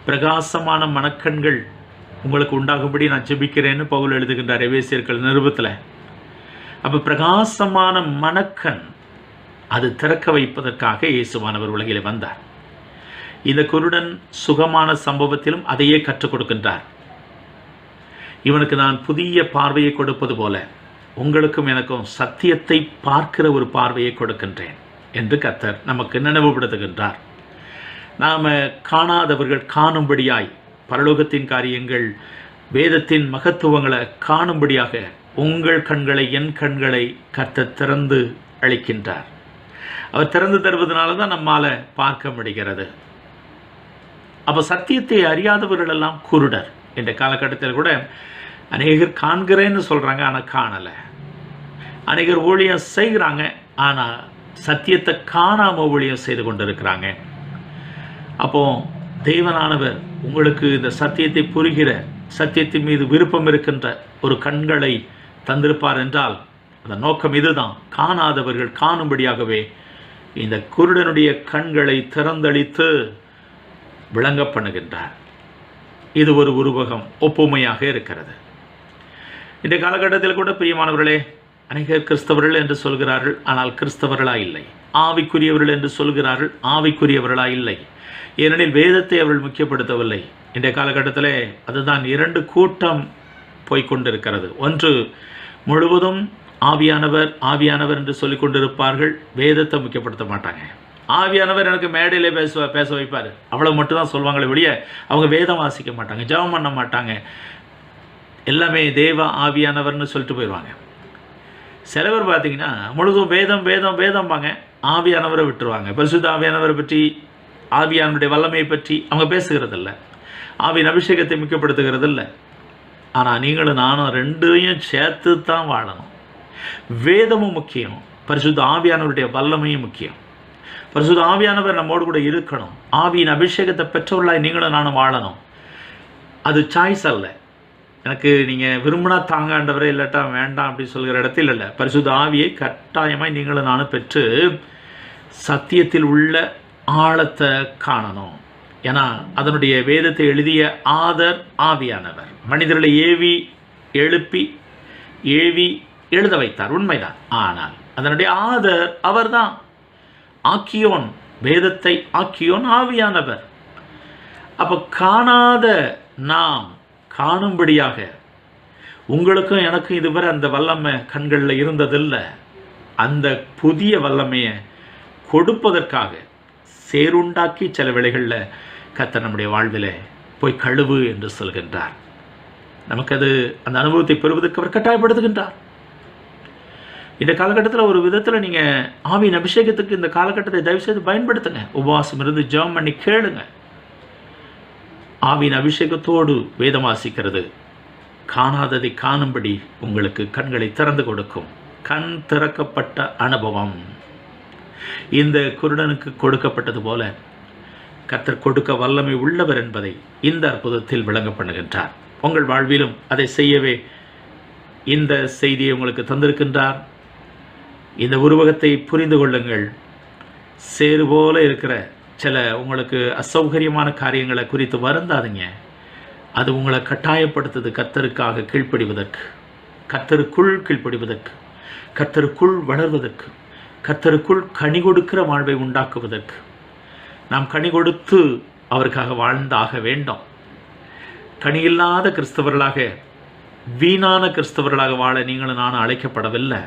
பிரகாசமான மனக்கண்கள் உங்களுக்கு உண்டாகும்படி நான் ஜெபிக்கிறேன்னு பவுல் எழுதுகின்றார் எபேசியர்கள் நிருபத்தில். அப்போ பிரகாசமான மனக்கண் அது திறக்க வைப்பதற்காக இயேசுவானவர் உலகில் வந்தார். இந்த குருடன் சுகமான சம்பவத்திலும் அதையே கற்றுக் கொடுக்கின்றார். இவனுக்கு நான் புதிய பார்வையை கொடுப்பது போல உங்களுக்கும் எனக்கும் சத்தியத்தை பார்க்கிற ஒரு பார்வையை கொடுக்கின்றேன் என்று கர்த்தர் நமக்கு நினைவுபடுத்துகின்றார். நாம் காணாதவர்கள் காணும்படியாய் பரலோகத்தின் காரியங்கள், வேதத்தின் மகத்துவங்களை காணும்படியாக உங்கள் கண்களை, என் கண்களை கர்த்தர் திறந்து அளிக்கின்றார். அவர் திறந்து தருவதனால தான் நம்மால் பார்க்க முடிகிறது. அப்போ சத்தியத்தை அறியாதவர்களெல்லாம் குருடர். என்ற காலகட்டத்தில் கூட அநேகர் காண்கிறேன்னு சொல்கிறாங்க, ஆனால் காணலை. அநேகர் ஊழியம் செய்கிறாங்க, ஆனால் சத்தியத்தை காணாமல் ஊழியம் செய்து கொண்டு இருக்கிறாங்க. அப்போது தேவனானவர் உங்களுக்கு இந்த சத்தியத்தை புரிகிற, சத்தியத்தின் மீது விருப்பம் இருக்கின்ற ஒரு கண்களை தந்திருப்பார் என்றால் அந்த நோக்கம் இதுதான். காணாதவர்கள் காணும்படியாகவே இந்த குருடனுடைய கண்களை திறந்தளித்து விளங்க பண்ணுகின்றார். இது ஒரு உருவகம், ஒப்புமையாக இருக்கிறது. இந்த காலகட்டத்தில் கூட பிரியமானவர்களே, அநேகர் கிறிஸ்தவர்கள் என்று சொல்கிறார்கள், ஆனால் கிறிஸ்தவர்களா இல்லை. ஆவிக்குரியவர்கள் என்று சொல்கிறார்கள், ஆவிக்குரியவர்களா இல்லை. ஏனெனில் வேதத்தை அவர்கள் முக்கியப்படுத்தவில்லை. இந்த காலகட்டத்தில் அதுதான் இரண்டு கூட்டம் போய்கொண்டிருக்கிறது. ஒன்று முழுவதும் ஆவியானவர் ஆவியானவர் என்று சொல்லிக் கொண்டிருப்பார்கள், வேதத்தை முக்கியப்படுத்த மாட்டாங்க. ஆவியானவர் எனக்கு மேடையிலே பேச வைப்பார், அவ்வளோ மட்டும்தான் சொல்லுவாங்களே வெளிய அவங்க வேதம் வாசிக்க மாட்டாங்க, ஜெபம் பண்ண மாட்டாங்க, எல்லாமே தேவ ஆவியானவர்னு சொல்லிட்டு போயிடுவாங்க. சில பேர் பார்த்தீங்கன்னா முழுதும் வேதம் வேதம் வேதம்பாங்க, ஆவியானவரை விட்டுருவாங்க. பரிசுத்த ஆவியானவரை பற்றி, ஆவியானுடைய வல்லமையை பற்றி அவங்க பேசுகிறதில்ல, ஆவியின் அபிஷேகத்தை முக்கியப்படுத்துகிறதில்ல. ஆனால் நீங்களும் நானும் ரெண்டையும் சேர்த்து தான் வாழணும். வேதமும் முக்கியம், பரிசுத்த ஆவியானவருடைய வல்லமையும் முக்கியம். பரிசுத்த ஆவியானவர் நம்மோடு கூட இருக்கணும். ஆவியின் அபிஷேகத்தை பெற்றவர்களாய் நீங்களும் நானும் வாழணும். அது சாய்ஸ் அல்ல. எனக்கு நீங்கள் விரும்பினா தாங்க ஆண்டவரே, இல்லாட்டா வேண்டாம் அப்படின்னு சொல்கிற இடத்தில் இல்லை. பரிசுத்த ஆவியை கட்டாயமாய் நீங்களும் நானும் பெற்று சத்தியத்தில் உள்ள ஆழத்தை காணணும். ஏன்னா அதனுடைய வேதத்தை எழுதிய ஆதர் ஆவியானவர் மனிதர்களை ஏவி எழுத வைத்தார், உண்மைதான். ஆனால் அதனுடைய ஆதர் அவர்தான். ஆக்கியோன், வேதத்தை ஆக்கியோன் ஆவியானவர். அப்போ காணாத நாம் காணும்படியாக உங்களுக்கும் எனக்கும் இதுவரை அந்த வல்லமை கண்களில் இருந்ததில்லை. அந்த புதிய வல்லமையை கொடுப்பதற்காக சேருண்டாக்கி சில வேளைகளில் கர்த்தர் நம்முடைய வாழ்வில் போய் கழுவு என்று சொல்கின்றார். நமக்கு அது அந்த அனுபவத்தை பெறுவதற்கு அவர் கட்டாயப்படுத்துகின்றார். இந்த காலகட்டத்தில் ஒரு விதத்தில் நீங்கள் ஆவியின் அபிஷேகத்துக்கு இந்த காலகட்டத்தை தயவுசெய்து பயன்படுத்துங்க. உபவாசம் இருந்து ஜெபம் பண்ணி கேளுங்க. ஆவியின் அபிஷேகத்தோடு வேதம் வாசிக்கிறது காணாததை காணும்படி உங்களுக்கு கண்களை திறந்து கொடுக்கும். கண் திறக்கப்பட்ட அனுபவம் இந்த குருடனுக்கு கொடுக்கப்பட்டது போல கர்த்தர் கொடுக்க வல்லமை உள்ளவர் என்பதை இந்த அற்புதத்தில் விளங்க பண்ணுகின்றார். உங்கள் வாழ்விலும் அதை செய்யவே இந்த செய்தியை உங்களுக்கு தந்திருக்கின்றார். இந்த உருவகத்தை புரிந்து கொள்ளுங்கள். சேறு போல இருக்கிற சில உங்களுக்கு அசௌகரியமான காரியங்களை குறித்து வருந்தாதீங்க. அது உங்களை கட்டாயப்படுத்துது கர்த்தருக்காக கீழ்ப்படிவதற்கு, கர்த்தருக்குள் கீழ்ப்படிவதற்கு, கர்த்தருக்குள் வளர்வதற்கு, கர்த்தருக்குள் கனி கொடுக்கிற வாழ்வை உண்டாக்குவதற்கு. நாம் கனி கொடுத்து அவருக்காக வாழ்ந்தாக வேண்டும். கனியில்லாத கிறிஸ்தவர்களாக, வீணான கிறிஸ்தவர்களாக வாழ நீங்களும் நானும் அழைக்கப்படவில்லை.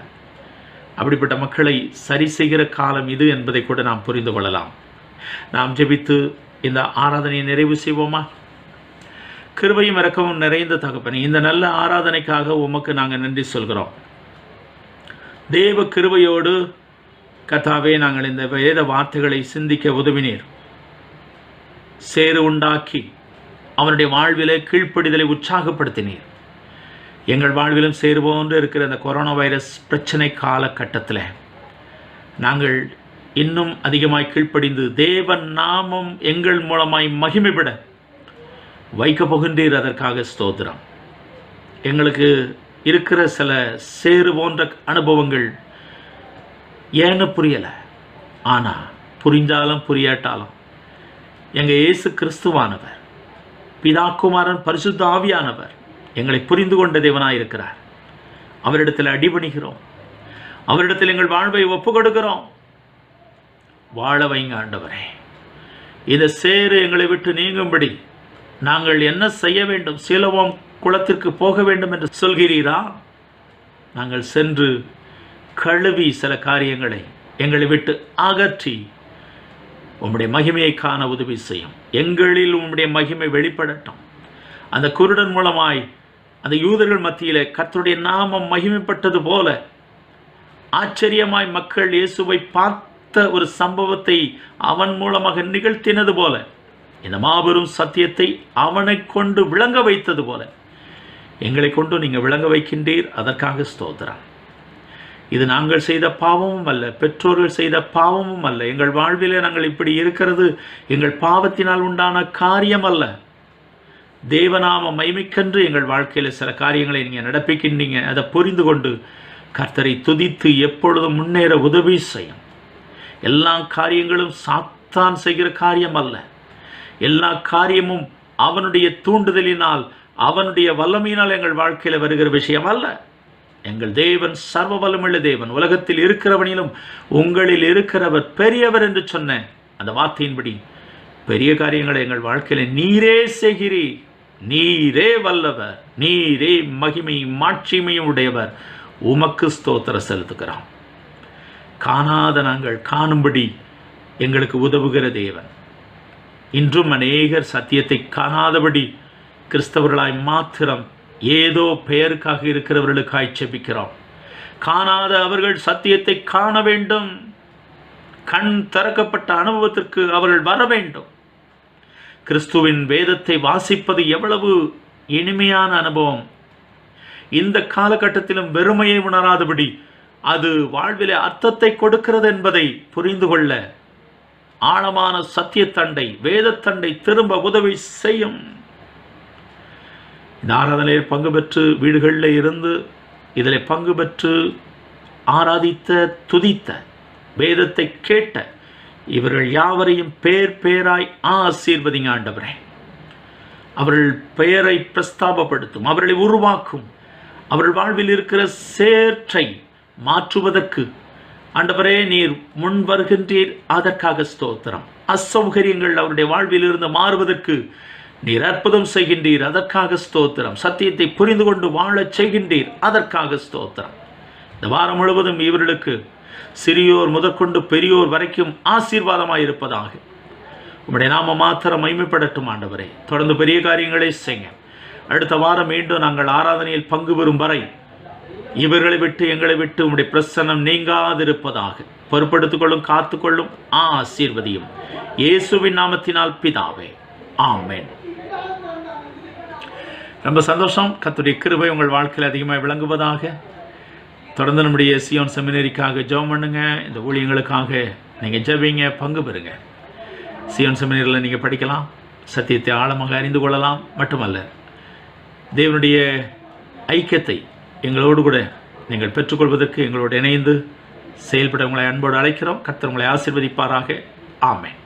அப்படிப்பட்ட மக்களை சரி செய்கிற காலம் இது என்பதை கூட நாம் புரிந்து கொள்ளலாம். நாம் ஜெபித்து இந்த ஆராதனையை நிறைவு செய்வோமா? கிருபையும் இரக்கமும் நிறைந்த தகப்பனே, இந்த நல்ல ஆராதனைக்காக உமக்கு நாங்கள் நன்றி சொல்கிறோம். தேவ கிருபையோடு கர்த்தாவே நாங்கள் இந்த வேத வார்த்தைகளை சிந்திக்க உதவினீர். சேறு உண்டாக்கி அவனுடைய வாழ்விலே கீழ்ப்படிதலை உற்சாகப்படுத்தினீர். எங்கள் வாழ்விலும் சேறு போன்று இருக்கிற இந்த கொரோனா வைரஸ் பிரச்சனை காலகட்டத்தில் நாங்கள் இன்னும் அதிகமாய் கீழ்ப்படிந்து தேவன் நாமம் எங்கள் மூலமாய் மகிமைப்பட வைக்கப் போகின்றீர். அதற்காக ஸ்தோத்திரம். எங்களுக்கு இருக்கிற சில சேறு போன்ற அனுபவங்கள் ஏன்னு புரியலை. ஆனால் புரிஞ்சாலும் புரியாட்டாலும் எங்கள் இயேசு கிறிஸ்துவானவர், பிதாகுமாரன் பரிசுத்த ஆவியானவர் எங்களை புரிந்து கொண்ட தேவனாக இருக்கிறார். அவரிடத்தில் அடிபணிகிறோம். அவரிடத்தில் எங்கள் வாழ்வை ஒப்பு கொடுக்கிறோம். வாழ வைங்க ஆண்டவரே. இந்த சேறு எங்களை விட்டு நீங்கும்படி நாங்கள் என்ன செய்ய வேண்டும்? சிலோவாம் குளத்திற்கு போக வேண்டும் என்று சொல்கிறீரா? நாங்கள் சென்று கழுவி சில காரியங்களை எங்களை விட்டு அகற்றி உம்முடைய மகிமையை காண உதவி செய்யும். எங்களில் உம்முடைய மகிமை வெளிப்படட்டும். அந்த குருடன் மூலமாய் அந்த யூதர்கள் மத்தியிலே கர்த்தருடைய நாமம் மகிமைப்பட்டது போல ஆச்சரியமாய் மக்கள் இயேசுவை பார்த்த ஒரு சம்பவத்தை அவன் மூலமாக நிகழ்த்தினது போல, இந்த மாபெரும் சத்தியத்தை அவனை கொண்டு விளங்க வைத்தது போல எங்களை கொண்டு நீங்கள் விளங்க வைக்கின்றீர். அதற்காக ஸ்தோத்திரம். இது நாங்கள் செய்த பாவமும் அல்ல, பெற்றோர்கள் செய்த பாவமும் அல்ல. எங்கள் வாழ்விலே நாங்கள் இப்படி இருக்கிறது எங்கள் பாவத்தினால் உண்டான காரியம் அல்ல. தேவநாம மைமைக்கென்று எங்கள் வாழ்க்கையில் சில காரியங்களை நீங்கள் நடப்பிக்கின்றீங்க. அதை புரிந்து கொண்டு கர்த்தரை துதித்து எப்பொழுதும் முன்னேற உதவி செய்யும். எல்லா காரியங்களும் சாத்தான் செய்கிற காரியம் அல்ல. எல்லா காரியமும் அவனுடைய தூண்டுதலினால், அவனுடைய வல்லமையினால் எங்கள் வாழ்க்கையில் வருகிற விஷயம் அல்ல. எங்கள் தேவன் சர்வ வல்லமையுள்ள தேவன். உலகத்தில் இருக்கிறவனிலும் உங்களில் இருக்கிறவர் பெரியவர் என்று சொன்ன அந்த வார்த்தையின்படி பெரிய காரியங்களை எங்கள் வாழ்க்கையில் நீரே செய்கிறீர். நீரே வல்லவர், நீரே மகிமை மாட்சிமையும் உடையவர். உமக்கு ஸ்தோத்திர செலுத்துகிறோம். காணாத நாங்கள் காணும்படி எங்களுக்கு உதவுகிற தேவன். இன்றும் அநேகர் சத்தியத்தை காணாதபடி கிறிஸ்தவர்களாய் மாத்திரம் ஏதோ பெயருக்காக இருக்கிறவர்களுக்காய் செபிக்கிறோம். காணாத அவர்கள் சத்தியத்தை காண வேண்டும். கண் திறக்கப்பட்ட அனுபவத்திற்கு அவர்கள் வர வேண்டும். கிறிஸ்துவின் வேதத்தை வாசிப்பது எவ்வளவு இனிமையான அனுபவம். இந்த காலகட்டத்திலும் வெறுமையை உணராதபடி அது வாழ்விலே அர்த்தத்தை கொடுக்கிறது என்பதை புரிந்து கொள்ள ஆழமான சத்தியத்தண்டை, வேதத்தண்டை திரும்ப உதவி செய்யும். இந்த ஆராதனையில் பங்கு பெற்று வீடுகளில் இருந்து இதில் பங்கு பெற்று ஆராதித்த, துதித்த, வேதத்தை கேட்ட இவர்கள் யாவரையும் பேர் பேராய் ஆசீர்வதிங்க ஆண்டவரே. அவர்கள் பெயரை பிரஸ்தாபப்படுத்தும், அவர்களை உருவாக்கும், அவர்கள் வாழ்வில் இருக்கிற சேற்றை மாற்றுவதற்கு ஆண்டவரே நீர் முன் வருகின்றீர். அதற்காக ஸ்தோத்திரம். அசௌகரியங்கள் அவருடைய வாழ்வில் இருந்து மாறுவதற்கு நீர் அற்புதம் செய்கின்றீர். அதற்காக ஸ்தோத்திரம். சத்தியத்தை புரிந்து கொண்டு வாழச் செய்கின்றீர். அதற்காக ஸ்தோத்திரம். இந்த வாரம் முழுவதும் இவர்களுக்கு சிறியோர் முதற்கொண்டு பெரியோர் வரைக்கும் ஆசீர்வாதமாய் இருப்பதாக. உம்முடைய நாம மாத்திரம் மகிமைப்படட்டும் ஆண்டவரே. தொடர்ந்து பெரிய காரியங்களை செய்யுங்க. அடுத்த வாரம் மீண்டும் நாங்கள் ஆராதனையில் பங்கு பெறும் வரை இவர்களை விட்டு எங்களை விட்டு உம்முடைய பிரசன்னம் நீங்காதிருப்பதாக பொறுப்படுத்திக் கொள்ளும், காத்துக்கொள்ளும், ஆசீர்வதியும். இயேசுவின் நாமத்தினால் பிதாவே, ஆமென். ரொம்ப சந்தோஷம். கர்த்தருடைய கிருபை உங்கள் வாழ்க்கையில் அதிகமாக விளங்குவதாக. தொடர்ந்து நம்முடைய சியோன் செமினரிக்காக ஜெபம் பண்ணுங்க. இந்த ஊழியங்களுக்காக நீங்கள் ஜெபிங்க, பங்கு பெறுங்க. சியோன் செமினரியில் நீங்கள் படிக்கலாம், சத்தியத்தை ஆழமாக அறிந்து கொள்ளலாம். மட்டுமல்ல, தேவனுடைய ஐக்கியத்தை எங்களோடு கூட நீங்கள் பெற்றுக்கொள்வதற்கு எங்களோடு இணைந்து செயல்பட உங்களை அன்போடு அழைக்கிறோம். கர்த்தர் உங்களை ஆசீர்வதிப்பாராக. ஆமென்.